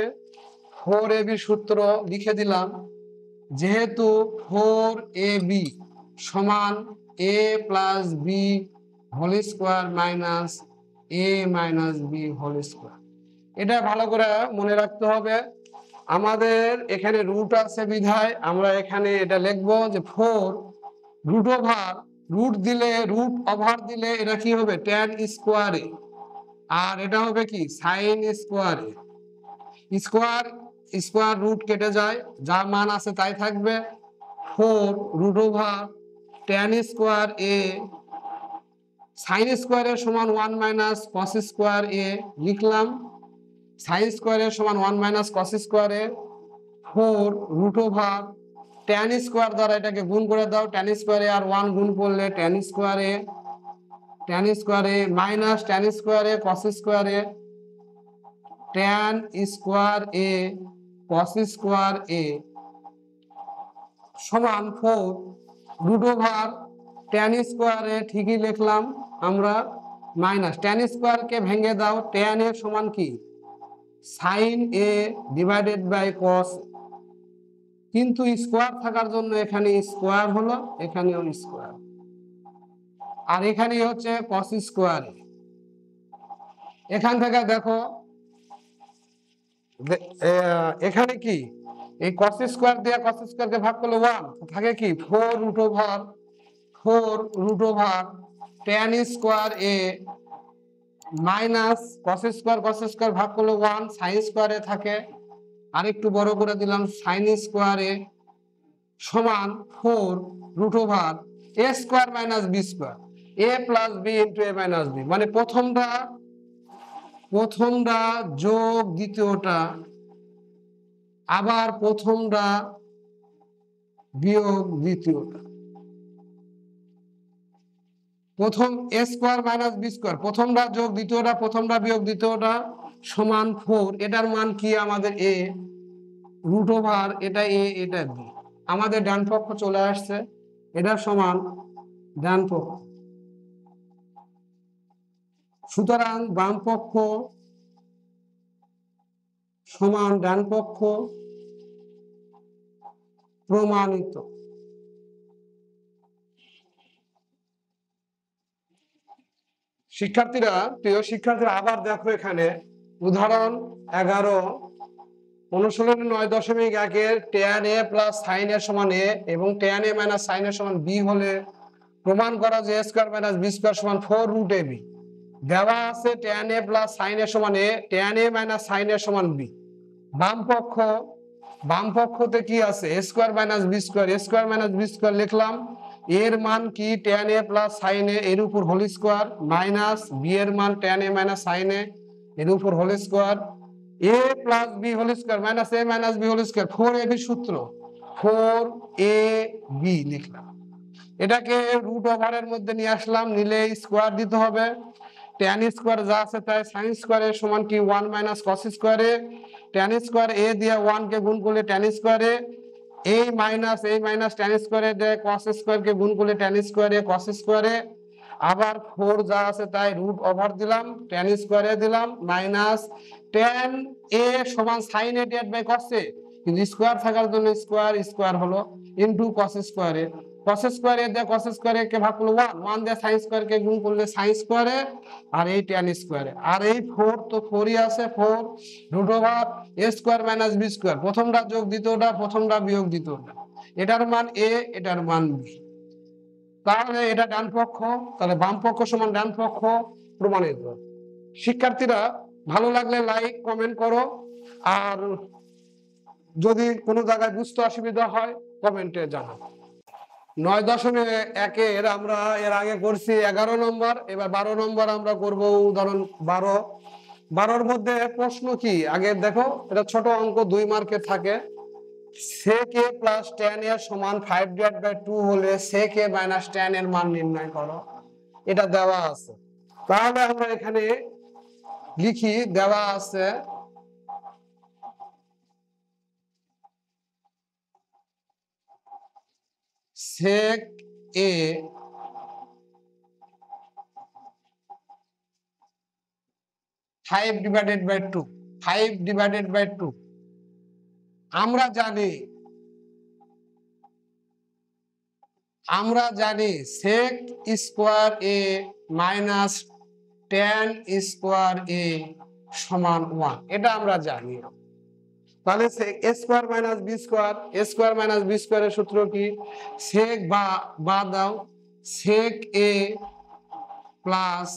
4ab সূত্র লিখে দিলাম। যেহেতু 4ab সমান a plus b whole square minus a minus b whole square, এটা ভালো করে মনে রাখতে হবে। আমাদের এখানে রুট আছে বিধায় আমরা এখানে এটা লিখবো যে 4 রুট ওভার দিলে এটা কি হবে tan স্কোয়ারে, আর এটা হবে কি sin স্কোয়ারে। স্কোয়ার রুট কেটে যায়, যা মান আছে তাই থাকবে। 4√tan স্কোয়ার a sin স্কোয়ারের সমান 1 মাইনাস cos স্কোয়ার a লিখলাম, sin স্কোয়ারের সমান 1 minus cos square a। 4√tan tan square দ্বারা এটাকে গুণ করে দাও, tan স্কয়ারে আর 1 গুণ করলে tan স্কয়ারে মাইনাস tan স্কয়ারে cos স্কয়ারে tan square a cos square a সমান 4 রুট ওভার tan স্কয়ারে ঠিকই লিখলাম আমরা মাইনাস tan স্কয়ারকে ভেঙে দাও, tan এর সমান কি sin a divided by cos, কিন্তু স্কয়ার থাকার জন্য এখানে স্কয়ার হলো, এখানেও স্কয়ার, আর এখানে হচ্ছে cos স্কয়ার। এখান থেকে দেখো এখানে কি এই cos স্কয়ার দিয়ে cos স্কয়ারকে ভাগ করলে 1 থাকে কি 4 root over tan square a minus cos square ভাগ করলে 1 sin স্কয়ারে থাকে, আরেকটু বড় করে দিলাম sin স্কয়ারে সমান 4 root over a square minus b square, a plus b into a minus b, মানে প্রথমটা যোগ দ্বিতীয়টা আবার প্রথমটা বিয়োগ দ্বিতীয়টা, প্রথম a square minus b square প্রথমটা যোগ দ্বিতীয়টা, প্রথমটা বিয়োগ দ্বিতীয়টা সমান 4, এটার মান কি আমাদের a রুট ওভার এটা a এটা b, আমাদের ডান পক্ষ চলে আসছে, এটা সমান ডান পক্ষ, সুতরাং বাম পক্ষ সমান ডান পক্ষ প্রমাণিত। শিক্ষার্থীরা, প্রিয় শিক্ষার্থীরা, আবার দেখো এখানে উদাহরণ 11 অনুশীলনী 9.1 tan a plus sin a সমান a এবং tan a minus sin a সমান b হলে প্রমাণ করা যে a square minus b square সমান 4 রুট ab। দেওয়া আছে tan a plus sin a সমান a, tan a minus sin a সমান b। বাম পক্ষতে কি আছে a square minus b square লিখলাম, এর মান কি tan a plus sin a এর উপর হোল স্কয়ার মাইনাস b এর মান tan a minus sin a এর উপর whole square, a plus b whole square minus a minus b whole square 4ab সূত্র 4ab লিখলাম, এটাকে রুট ওভারের মধ্যে নিয়ে আসলাম, নিলে স্কয়ার দিতে হবে, tan স্কয়ার যা আছে তাই sin স্কয়ারের সমান কি 1 মাইনাস cos স্কয়ারে, tan স্কয়ার a দিয়ে 1 কে গুণ করলে tan স্কয়ারে, এই মাইনাস tan স্কয়ারে দিয়ে cos স্কয়ারকে গুণ করলে tan স্কয়ারে cos স্কয়ারে, আবার 4 যা আছে তাই রুট ওভার দিলাম, tan স্কয়ারে দিলাম মাইনাস tan a সমান sin a divide by cos a, কিন্তু স্কয়ার থাকার জন্য স্কয়ার হলো ইনটু cos স্কয়ারে, cos স্কয়ারে দিয়ে cos স্কয়ারে কে ভাগ করলে 1 দিয়ে sin স্কয়ারকে গুণ করলে sin স্কয়ারে, আর এই tan স্কয়ারে, আর এই 4 তো 4ই আছে, 4 root over a square minus b square, প্রথমটা যোগ দ্বিতীয়টা, প্রথমটা বিয়োগ দ্বিতীয়টা, এটার মান a এটার মান b, তাহলে এটা ডান পক্ষ, তাহলে বাম পক্ষ সমান ডান পক্ষ প্রমাণিত। শিক্ষার্থীরা, ভালো লাগলে লাইক কমেন্ট করো, আর যদি কোনো জায়গায় বুঝতে অসুবিধা হয় কমেন্টে জানাও। 9.1 আমরা এর আগে করছি 11 নম্বর, এবার 12 নম্বর আমরা করব উদাহরণ 12 মধ্যে প্রশ্ন কি আগে দেখো, এটা ছোট অঙ্ক 2 মার্কের থাকে, sec a plus tan a সমান 5 ডিভাইড বাই 2 হলে sec a মাইনাস tan এর মান নির্ণয় করো, এটা দেওয়া আছে, তাহলে আমরা এখানে লিখি, দেওয়া আছে sec a 5 ডিভাইডেড বাই 2, আমরা জানি sec square a minus tan square a সমান 1, এটা আমরা জানি, তাহলে a স্কয়ার মাইনাস b স্কয়ারের সূত্র কি, sec বা দাও sec a প্লাস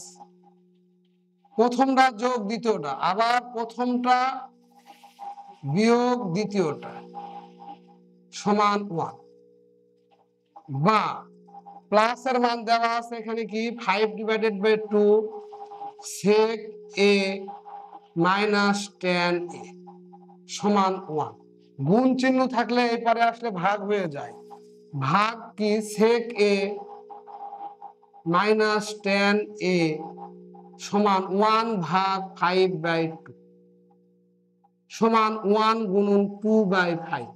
প্রথমটা যোগ দ্বিতীয়টা আবার প্রথমটা বিয়োগ দ্বিতীয়টা সমান 1, বা প্লাসের মান দেওয়া আছে এখানে কি 5 divided by 2 sec a minus tan a সমান 1, গুণ চিহ্ন থাকলে এপারে আসলে ভাগ হয়ে যায়। ভাগ কি sec a minus tan a সমান 1/5/2 সমান 1 গুণন 2/5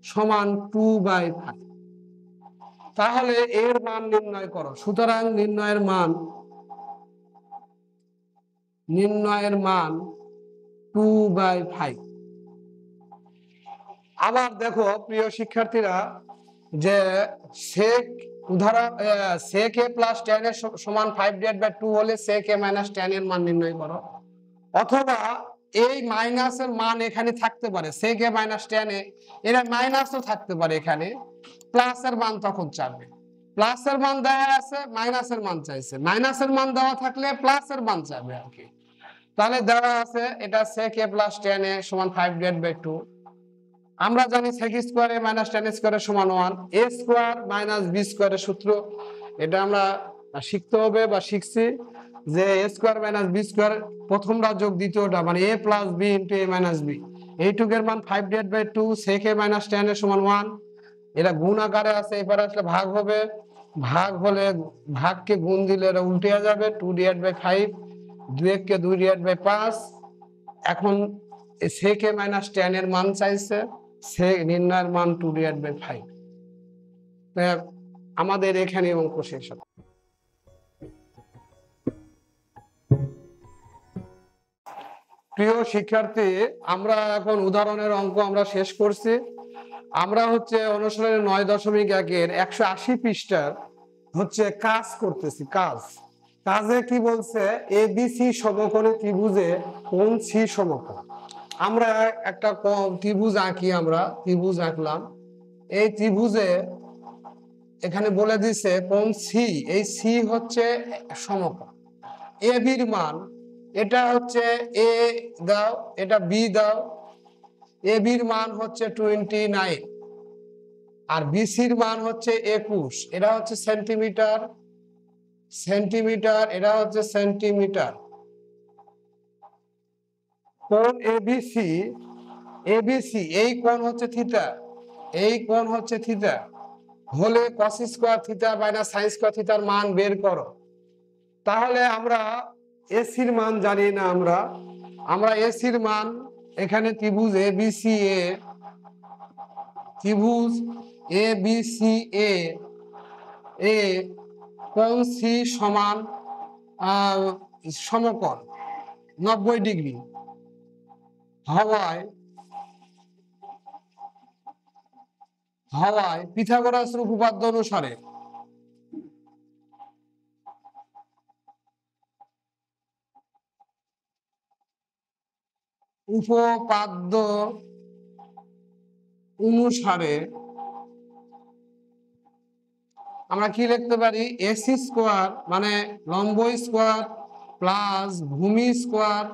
সমান 2/5। তাহলে এর মান নির্ণয় করো। সুতরাং নির্ণয়ের মান 2/5। আবার দেখো প্রিয় শিক্ষার্থীরা, যে sec উদাহরণ sec a প্লাস tan এর সমান 5/2 হলে sec a মাইনাস tan এর মান নির্ণয় করো। অথবা এই মাইনাসের মান এখানে থাকতে পারে, sec a minus tan a, এর মাইনাসও থাকতে পারে এখানে, প্লাসের মান তখন চাবে। প্লাসের মান দেওয়া আছে, মাইনাসের মান চাইছে, মাইনাসের মান দেওয়া থাকলে প্লাসের মান চাবে আর কি। তাহলে দেওয়া আছে এটা sec a plus tan a সমান 5/2। আমরা জানি sec square a minus tan square সমান 1, a স্কয়ার মাইনাস b স্কয়ারের সূত্র, এটা আমরা শিখতে হবে বা শিখছি যে a square minus b square প্রথমটা যোগ দ্বিতীয়টা মানে a plus b into a minus b। এইটুকের মান 5/2, sec a মাইনাস tan এর সমান 1। এটা গুণ আকারে আছে, এবারে আসলে ভাগ হবে, ভাগ হলে ভাগকে গুণ দিলে এটা উল্টে যাবে, 2/5, 2 কে 2/5। এখন sec a মাইনাস tan এর মান চাইছে, sec নির্ণয়ের মান 2/5। আমাদের এখানে অঙ্ক শেষ হবে। প্রিয় শিক্ষার্থী, আমরা এখন উদাহরণের অঙ্ক আমরা শেষ করছি। আমরা হচ্ছে অনুশীলনের 9.1-এর 180 পৃষ্ঠার হচ্ছে কাজ করতেছি। কাজে কি বলছে, এবিসি সমকোণী ত্রিভুজে কোণ সি সমকোণ। আমরা একটা ত্রিভুজ আঁকি, আমরা ত্রিভুজ আঁকলাম। এই ত্রিভুজে এখানে বলে দিছে কোণ সি, এই সি হচ্ছে সমকোণ। এ বির মান, এটা হচ্ছে এ দাও, এটা বি দাও, এ বির মান হচ্ছে 29 আর বিসির মান হচ্ছে 21। এটা হচ্ছে সেন্টিমিটার, এটা হচ্ছে সেন্টিমিটার। কোণ এবিসি, এই কোণ হচ্ছে থিটা, এই কোণ হচ্ছে থিটা হলে cos square theta minus sin square থিটার মান বের করো। তাহলে আমরা এসির মান জানি না, আমরা এসির মান এখানে ত্রিভুজ এবিসি এ কোণ সি সমান সমকোণ 90 ডিগ্রি হওয়ায় পিথাগোরাসের উপপাদ্য অনুসারে আমরা কি লিখতে পারি, এসি স্কয়ার মানে লম্ব স্কয়ার প্লাস ভূমি স্কয়ার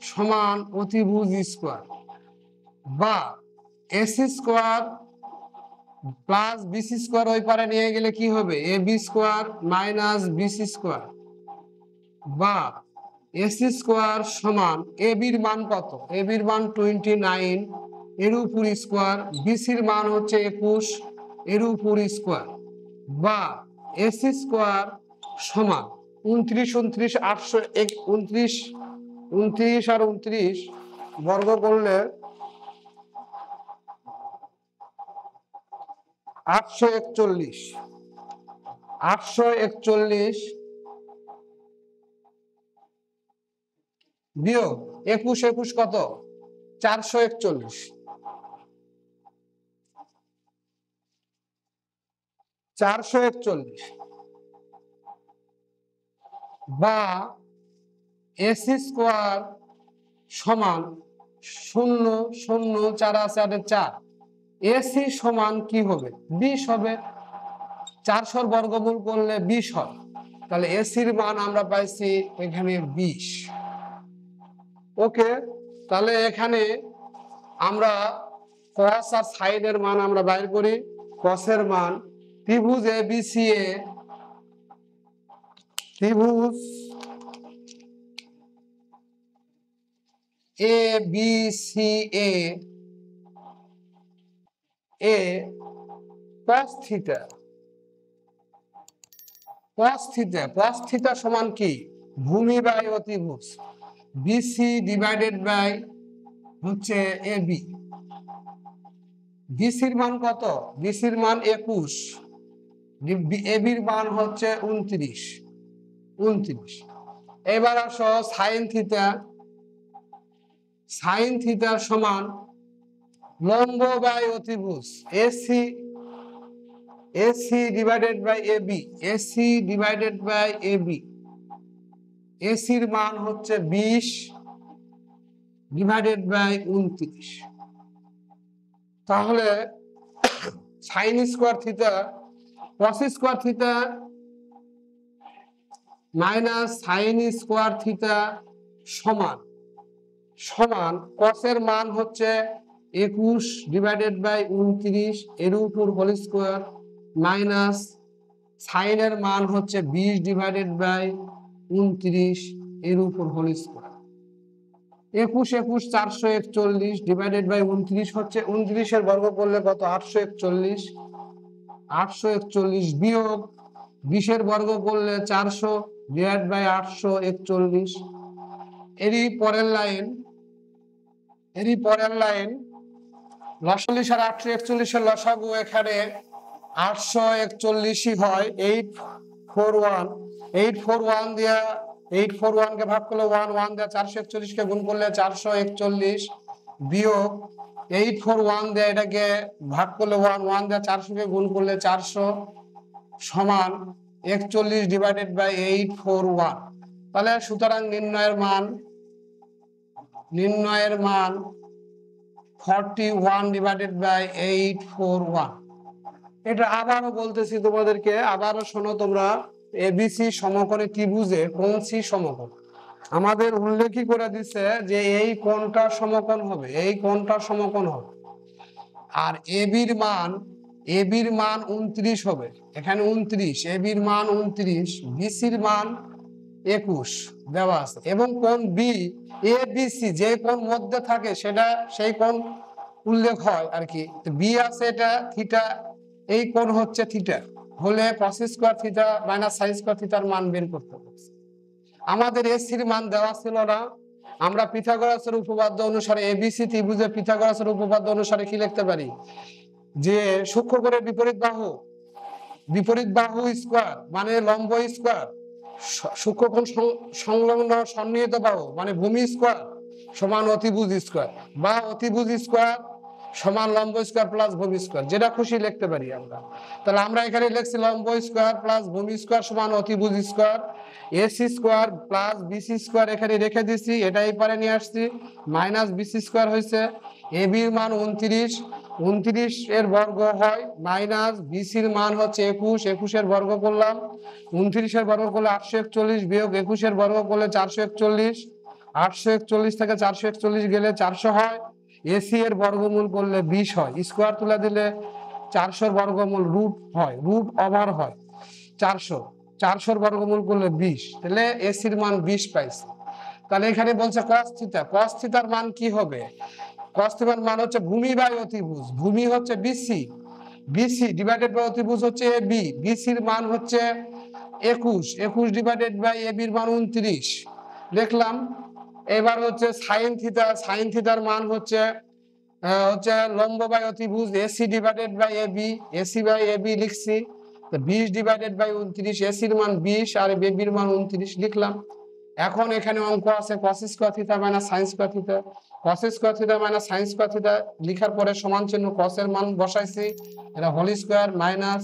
সমান অতিভুজ স্কয়ার, বা AC square plus BC square ওই পারে নিয়ে গেলে কি হবে, A B square minus BC square, বা এসি স্কয়ার সমান এ বির মান কত, এ বির মান 29 এর উপর স্কয়ার, বিসির মান হচ্ছে 21 এর উপর স্কয়ার, বা এসি স্কয়ার সমান 29 29 829 29 আর 29 বর্গ করলে 841 বিয়োগ 21 কত, 441, 441, বা এসি স্কয়ার সমান 0 0 4 আছে 4, এসি সমান কি হবে, 20 হবে, 400 বর্গমূল করলে 20 হয়। তাহলে এসির মান আমরা পাইছি এখানে 20। ওকে, তাহলে এখানে আমরা cos আর sin এর মান আমরা বাইর করি। cos এর মান ত্রিভুজ এবিসি এ এ cos থিটা। cos থিটা সমান কি? ভূমি বাই অতিভুজ, বিসি ডিভাইডেড বাই হচ্ছে এবি। বিসির মান কত? বিসির মান 21, এবির মান হচ্ছে 29। এবার আসো সাইন থিটা। সাইন থিটা সমান লম্ব বাই অতিভুজ, AC divided by AB, AC divided by AB. এসির মান হচ্ছে 20 ডিভাইডেড বাই 29। তাহলে sine square theta cos square theta minus sine square theta সমান কসের মান হচ্ছে 21 ডিভাইডেড বাই 29 এর উপর হোল স্কোয়ার মাইনাস সাইনের মান হচ্ছে 20 ডিভাইডেড বাই 29 এর উপর হোল স্কোয়ার। 21 441 ডিভাইডেড বাই 29 হচ্ছে 29 এর বর্গ করলে কত? 841 বিয়োগ 20 এর বর্গ করলে 400 ডিভাইড বাই 841। এরই পরের লাইন 49 আর 841 এর লসাগু এখানে 841 হয়। 841 দিয়া 841 কে ভাগ করলে 1 দিয়া 441 কে গুণ করলে 441 বিয়োগ 841 দিয়ে এটাকে ভাগ করলে 1 দিয়া 400 কে গুণ করলে 400 সমান 41 ডিভাইডেড বাই 841। তাহলে সুতরাং নির্ণয়ের মান 41 ডিভাইডেড বাই 841। এটা আবারও বলতেছি তোমাদেরকে, আবারও শোনো তোমরা। এবিসি সমকোণে ত্রিভুজে কোণ সি সমকোণ আমাদের উল্লেখই করে দিচ্ছে যে এই কোণটার সমকোণ হবে, আর এবির মান 29 হবে, এখানে 29, এবির মান 29, বিসির মান 21 দেওয়া আছে, এবং কোণ বি এ বিসি যে কোণ মধ্যে থাকে সেটা সেই কোণ উল্লেখ হয় আর কি। বি আছে এটা থিটা, এই কোণ হচ্ছে থিটা হলে cos square theta minus sin square থিটার মান বের করতে হবে। আমাদের এসির মান দেওয়া ছিল না, আমরা পিথাগোরাসের উপপাদ্য অনুসারে এবিসি ত্রিভুজের পিথাগোরাসের উপপাদ্য অনুসারে কি লিখতে পারি যে সূক্ষ্ম করে বিপরীত বাহু স্কয়ার মানে লম্ব স্কয়ার, সূক্ষ্মকোণ সংলগ্ন সন্নিহিত বাহু মানে ভূমি স্কয়ার সমান অতিভুজ স্কয়ার, বা অতিভুজ স্কয়ার সমান লম্ব স্কয়ার প্লাস ভূমি স্কয়ার, যেটা খুশি লিখতে পারি আমরা। তাহলে আমরা এখানে লিখছি লম্ব স্কয়ার প্লাস ভূমি স্কয়ার সমান অতিভুজ square, AC square plus BC square এখানে রেখে দিছি, এটাই পারে নিয়ে আসছি, মাইনাস বিসি স্কয়ার হয়েছে। এবির মান 29 এর বর্গ হয় মাইনাস বিসির মান হচ্ছে 21 এর বর্গ করলাম, 29 এর বর্গ করলে 841 বিয়োগ 21 এর বর্গ করলে 441, 841 থেকে 441 গেলে 400 হয়। এসি এর বর্গমূল করলে 20 হয়, স্কোয়ার তুলে দিলে 400 বর্গমূল রুট ওভার হয় 400 বর্গমূল করলে 20, তাহলে এসির মান 20 পাইছে। তাহলে এখানে বলছে cos থিটার মান কি হবে? cos থিটার মান হচ্ছে ভূমি বাই অতিভুজ, ভূমি হচ্ছে বিসি ডিভাইডেড বাই অতিভুজ হচ্ছে এবি, বিসির মান হচ্ছে 21 ডিভাইডেড বাই এবির মান 29 লিখলাম। এবার হচ্ছে সাইন থিটার মান হচ্ছে লম্ব বাই অতিভুজ AC divided by AB, AC by AB লিখছি, 20 ডিভাইডেড বাই 29, এসির মান 20 আর এবির মান 29 লিখলাম। এখন এখানে অঙ্ক আছে cos square theta minus sin square theta, cos square theta minus sin square theta লিখার পরে সমান চিহ্ন cos এর মান বসাইছি, এটা হোল স্কয়ার মাইনাস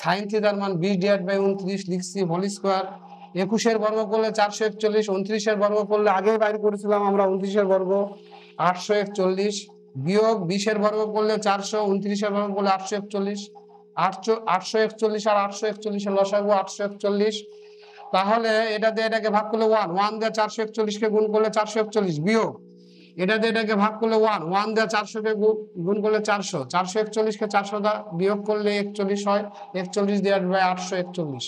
sin থিটার মান 20 ডিভাইড বাই 29 লিখছি হোল স্কয়ার। 21 এর বর্গ করলে 441, 29 এর বর্গ করলে আগেই বাইর করেছিলাম আমরা 29 এর বর্গ 841 বিয়োগ 20 এর বর্গ করলে 400, 29 এর বর্গ করলে 841, 841 আর 841 এর লসাগু 841। তাহলে এটা দিয়ে এটাকে ভাগ করলে 1 দিয়ে 441 কে গুণ করলে 441 বিয়োগ এটা দিয়ে এটাকে ভাগ করলে 1 দিয়ে 400 কে গুণ করলে 441 কে 400 দা বিয়োগ করলে 41 হয়, 41 ডিভাইড বাই 841।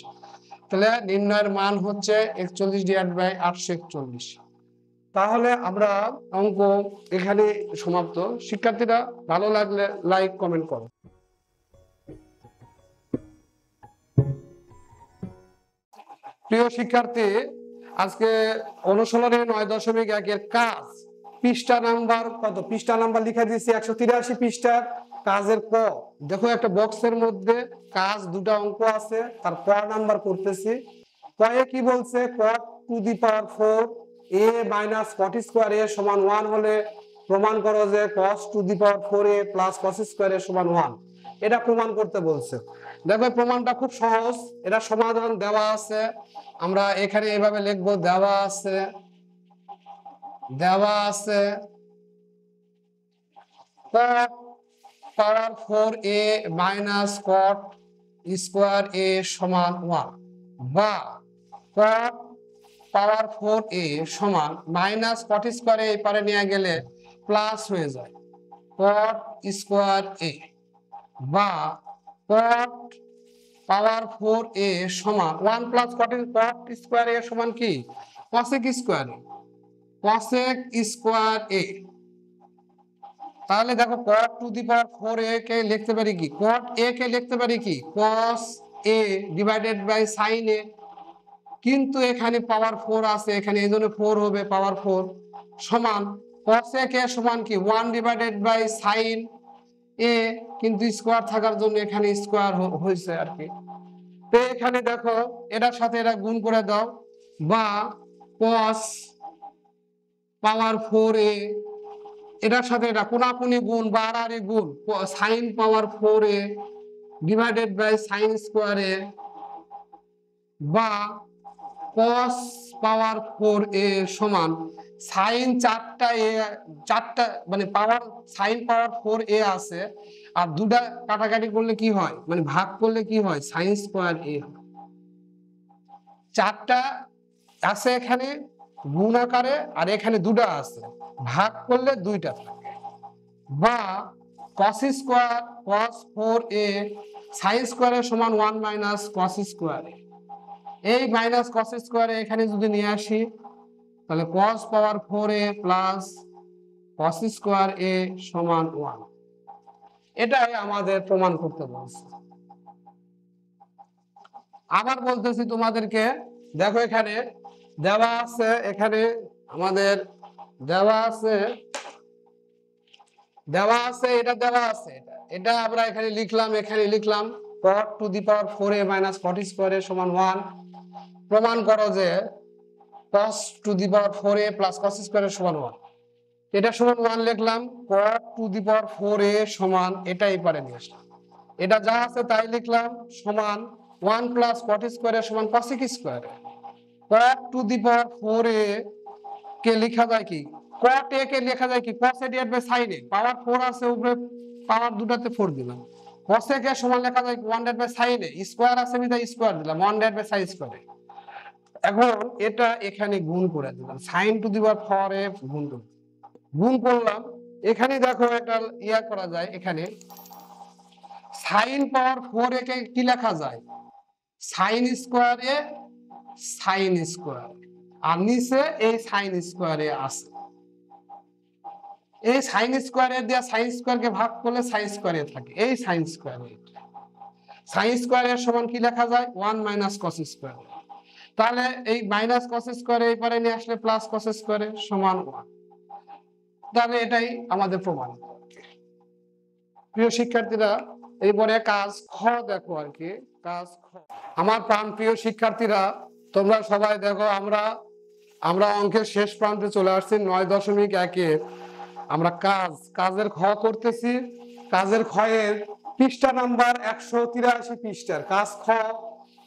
তাহলে নির্ণয়ের মান হচ্ছে 41 ডিভাইড বাই 841। তাহলে আমরা অঙ্ক এখানে সমাপ্ত। শিক্ষার্থীরা ভালো লাগলে লাইক কমেন্ট করো। প্রিয় শিক্ষার্থী, আজকে অনুশীলনী 9.1 কাজ পৃষ্ঠা নাম্বার কত? পৃষ্ঠা নাম্বার লিখে দিয়েছি 183 পৃষ্ঠার কাজের ক। দেখো একটা বক্সের মধ্যে কাজ দুটা অঙ্ক আছে, তার ক নাম্বার করতেছি। কয়ে কি বলছে? cot two the power 4 a minus cot square a সমান 1 হলে প্রমাণ করো যে cos to the power 4a plus cos square a সমান 1। এটা প্রমাণ করতে বলছে। দেখো প্রমাণটা খুব সহজ, এটা সমাধান দেওয়া আছে। আমরা এখানে এইভাবে লিখবো, দেওয়া আছে cot power 4a minus cot square a সমান 1, বা cot পাওয়ার 4a সমান মাইনাস cot স্কয়ার a এই পারে নিয়ে গেলে প্লাস হয়ে যায় cot স্কয়ার a, বা cot পাওয়ার 4a সমান 1 প্লাস cot স্কয়ার a সমান কি? cosec square a, cosec square a। তাহলে দেখো cot two the power 4a কে লিখতে পারি কি? cot a কে লিখতে পারি কি? cos a divided by sin a। কিন্তু এখানে পাওয়ার 4 আছে, এখানে এইজন্য 4 হবে পাওয়ার 4 সমান cosec a সমান কি? 1 ডিভাইডেড বাই sin a, কিন্তু স্কয়ার থাকার জন্য এখানে স্কয়ার হয়েছে আর কি। তো এখানে দেখো এটার সাথে এটা গুণ করে দাও, বা cos পাওয়ার 4a এটার সাথে এটা কোনাকুনি গুণ বা আড়াআড়ি গুণ, sin power 4a divided by sin square a, বা cos পাওয়ার 4a সমান sin 4টা মানে পাওয়ার sin পাওয়ার 4a আছে, আর দুটা কাটাকাটি করলে কি হয়, মানে ভাগ করলে কি হয়? sin square a। 4টা আছে এখানে গুণ আকারে, আর এখানে দুটা আছে, ভাগ করলে দুইটা থাকে। বা cos square cos 4a sin square এর সমান 1 মাইনাস cos স্কয়ার। এই মাইনাস cos স্কয়ার এখানে যদি নিয়ে আসি, তাহলে cos power 4a plus cos square a সমান 1। এটাই আমাদের প্রমাণ করতে বলছে। আবার বলতেছি তোমাদেরকে, দেখো এখানে দেওয়া আছে, এখানে আমাদের দেওয়া আছে এটা দেওয়া আছে, এটা আমরা এখানে লিখলাম cot two the power 4a minus cot square a সমান 1। প্রমাণ করো যে cos to the power 4a plus cos square a সমান 1। এটা সমান 1 লিখলাম, cot two the power 4a সমান এটাই পারে নিয়ে আসলাম, এটা যা আছে তাই লিখলাম, সমান 1 প্লাস cot স্কয়ার a সমান cosec square a। cot two the power 4a কে লেখা যায় কি? cot a কে লেখা যায় কি? cos a divide by sin a। Power 4 আছে উপরে, পাওয়ার দুটাতে 4 দিলাম। cos a কে সমান লেখা যায় 1 divide by sin a, square আছে বিধায় স্কয়ার দিলাম 1 divide by sin square a। এখন এটা এখানে গুণ করে দিলাম, sin two the power 4a গুণ করলাম। এখানে দেখো একটা ইয়া করা যায়, এখানে sin পাওয়ার 4a কে কি লেখা যায়? sin square a sin square, আর নিচে এই sin স্কয়ার a আছে। এই sin স্কয়ার a দিয়ে sin স্কয়ার কে ভাগ করলে sin স্কয়ার a থাকে, এই sin square a। sin square a সমান কি লেখা যায়? 1 মাইনাস cos স্কয়ার। তাহলে এই মাইনাস cos স্কয়ার এই পারে নিয়ে আসলে প্লাস cos স্কয়ার a সমান 1। তাহলে এটাই আমাদের প্রমাণ। প্রিয় শিক্ষার্থীরা, এরপরে কাজ খ দেখো আর কি, কাজ খ। আমার প্রাণপ্রিয় শিক্ষার্থীরা, তোমরা সবাই দেখো, আমরা অঙ্কের শেষ প্রান্তে চলে আসছি। 9.1 আমরা কাজের খ করতেছি। কাজের খ এর পৃষ্ঠা নাম্বার 183 পৃষ্ঠার কাজ খ।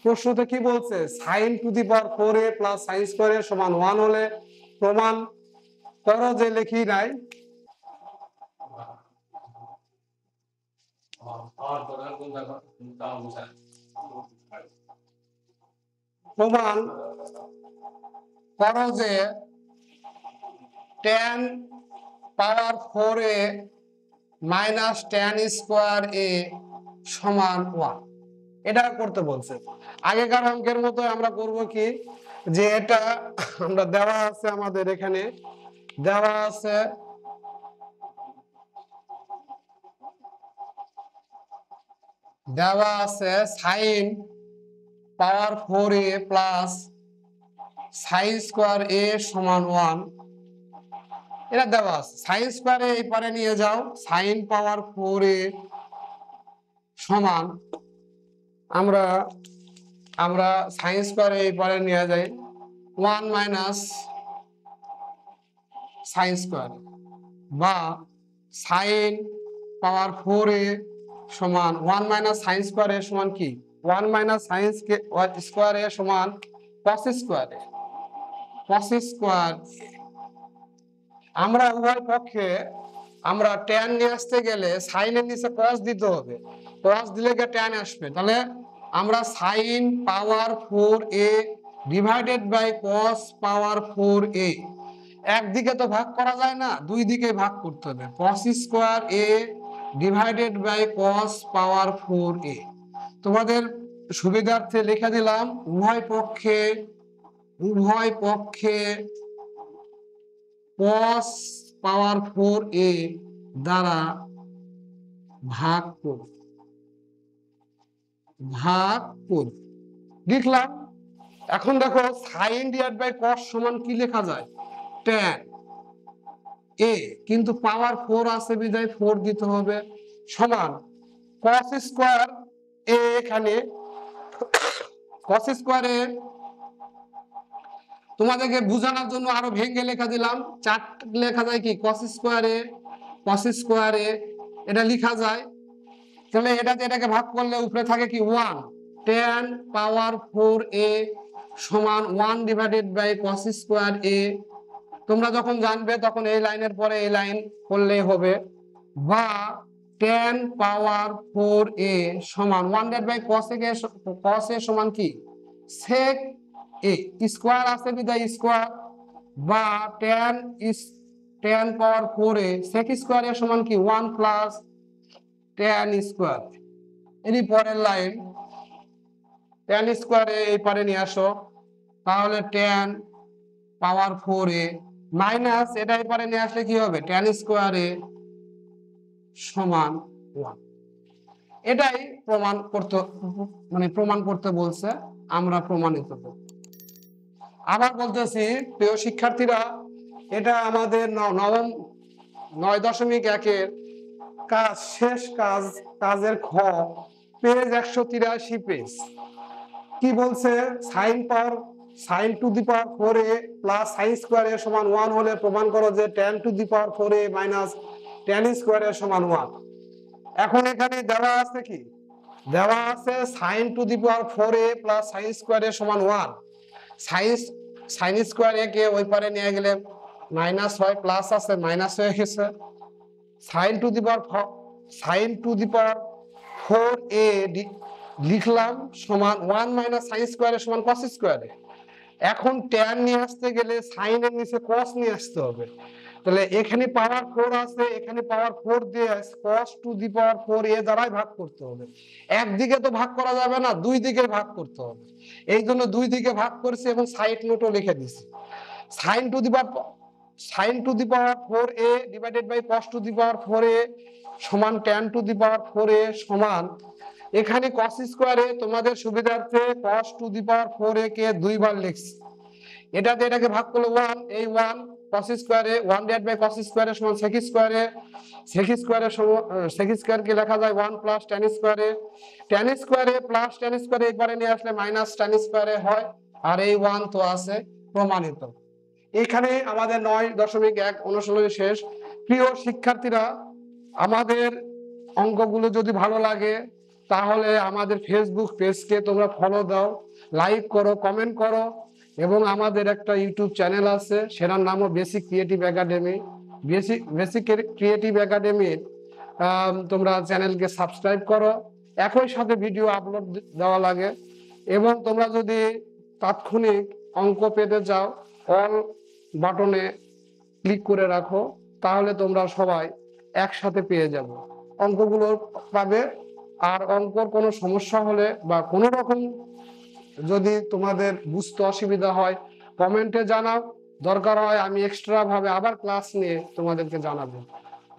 প্রশ্নতে কি বলছে? sin two the power 4a plus sin square a সমান 1 হলে প্রমাণ করো যে, লিখি নাই, প্রমাণ করো যে tan power 4a minus tan square a সমান 1। এটা করতে বলছে। আগেকার অঙ্কের মতো আমরা করব কি, যে এটা আমরা দেওয়া আছে, আমাদের এখানে দেওয়া আছে sin power 4a plus sine square এ সমান 1, এটা দেওয়া আছে। সাইন স্কোয়ার এ এই পারে নিয়ে যাও, সাইন পাওয়ার 4 এ সমান আমরা সাইন স্কোয়ার এ এই পারে নিয়ে যাই 1 মাইনাস সাইন স্কোয়ার, বা সাইন পাওয়ার 4 এ সমান 1 মাইনাস সাইন স্কোয়ার এ সমান কি 1 মাইনাস সাইন স্কোয়ার এ সমান কস স্কোয়ার এ, কস স্কোয়ার। আমরা উভয় পক্ষে আমরা ট্যান নিয়ে আসতে গেলে সাইনের নিচে কস দিতে হবে, কস দিলে গিয়ে ট্যান আসবে। তাহলে আমরা sine power 4 A divided by cos power 4 A, একদিকে তো ভাগ করা যায় না, দুই দিকে ভাগ করতে হবে। Cos square A divided by cos power 4 A, তোমাদের সুবিধার্থে লিখে দিলাম উভয় পক্ষে cos পাওয়ার 4 এ দ্বারা ভাগ করব লিখলাম। এখন দেখো সাইন ডিভাইড বাই কস সমান কি লেখা যায় ট্যান এ, কিন্তু পাওয়ার 4 আছে বিধায় 4 দিতে হবে, সমান cos স্কয়ার এ, এখানে cos স্কয়ার এ তোমাদেরকে বোঝানোর জন্য আরো ভেঙে লেখা দিলাম, চার লেখা যায় কি cos স্কয়ার এ এটা লেখা যায়। তাহলে এটাকে ভাগ করলে উপরে থাকে কি 1, tan পাওয়ার 4 এ সমান 1 ডিভাইডেড বাই cos স্কয়ার এ। তোমরা যখন জানবে তখন এই লাইনের পরে এই লাইন করলেই হবে, বা tan পাওয়ার 4 এ সমান 1 ডিভাইড বাই cos এ সমান কি sec এ, স্কয়ার আছে বিধায় স্কয়ার, বা tan পাওয়ার 4 এ sec স্কয়ার এর সমান কি 1 প্লাস tan স্কয়ার। এরই পরের লাইন tan স্কয়ার এ এই পারে নিয়ে আসো, তাহলে tan পাওয়ার 4 এ মাইনাস এটা এই পারে নিয়ে আসলে কি হবে tan স্কয়ার এ সমান 1। এটাই প্রমাণ করতে বলছে, আমরা প্রমাণিত করব। আবার বলতেছি প্রিয় শিক্ষার্থীরা, এটা আমাদের নবম 9.1 এর কাজ, শেষ কাজের খ, পেজ 183 পেজ। কি বলছে sine to the power 4 a plus sine square এর সমান 1 হলে প্রমাণ করো যে tan to the power 4 a minus tan square এর সমান 1। এখন এখানে দেওয়া আছে কি, দেওয়া আছে sine to the power 4 a plus sine square এর সমান 1। সাইন স্কয়ার এ কে ওই পারে নিয়ে গেলে মাইনাস হয়, প্লাস আছে মাইনাস হয়ে গেছে। সাইন টু দি পাওয়ার 4 এ লিখলাম সমান 1 মাইনাস সাইন স্কয়ার এর সমান cos স্কয়ার এ। এখন tan নিয়ে আসতে গেলে সাইন এর নিচে cos নিয়ে আসতে হবে। তাহলে এখানে পাওয়ার 4 আছে, এখানে পাওয়ার 4 দিয়ে cos টু দি পাওয়ার 4 এ দ্বারাই ভাগ করতে হবে। একদিকে তো ভাগ করা যাবে না, দুই দিকে ভাগ করতে হবে। এই জন্য দুই দিকে ভাগ করেছি এবং সাইড নোটও লিখে দিয়েছি। Sine to the power 4 A divided by cos to the power 4 A সমান tan to the power 4 A সমান, এখানে cos স্কয়ার এ তোমাদের সুবিধার্থে cos টু দি পাওয়ার 4 এ কে দুইবার লিখছি। এটাকে ভাগ করলে 1, এই 1 cos square A 1 divide by cos square এর সমান sec square A, sec square কে লেখা যায় 1 plus tan square A, tan square A plus tan square A একবারে নিয়ে আসলে মাইনাস tan স্কয়ার এ হয়, আর এই 1 তো আছে, প্রমাণিত। এখানে আমাদের 9.1 অনুশীলনী শেষ। প্রিয় শিক্ষার্থীরা, আমাদের অঙ্কগুলো যদি ভালো লাগে তাহলে আমাদের ফেসবুক পেজকে তোমরা ফলো দাও, লাইক করো, কমেন্ট করো, এবং আমাদের একটা ইউটিউব চ্যানেল আছে, সেটার নামও basic creative academy. Basic creative একাডেমির তোমরা চ্যানেলকে সাবস্ক্রাইব করো, একই সাথে ভিডিও আপলোড দেওয়া লাগে। এবং তোমরা যদি তাৎক্ষণিক অঙ্ক পেতে চাও অল বাটনে ক্লিক করে রাখো, তাহলে তোমরা সবাই একসাথে পেয়ে যাবে, অঙ্কগুলো পাবে। আর অঙ্কর কোনো সমস্যা হলে বা কোনো রকম যদি তোমাদের বুঝতে অসুবিধা হয় কমেন্টে জানাও, দরকার হয় আমি এক্সট্রা ভাবে আবার ক্লাস নিয়ে তোমাদেরকে জানাবো।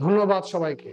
ধন্যবাদ সবাইকে।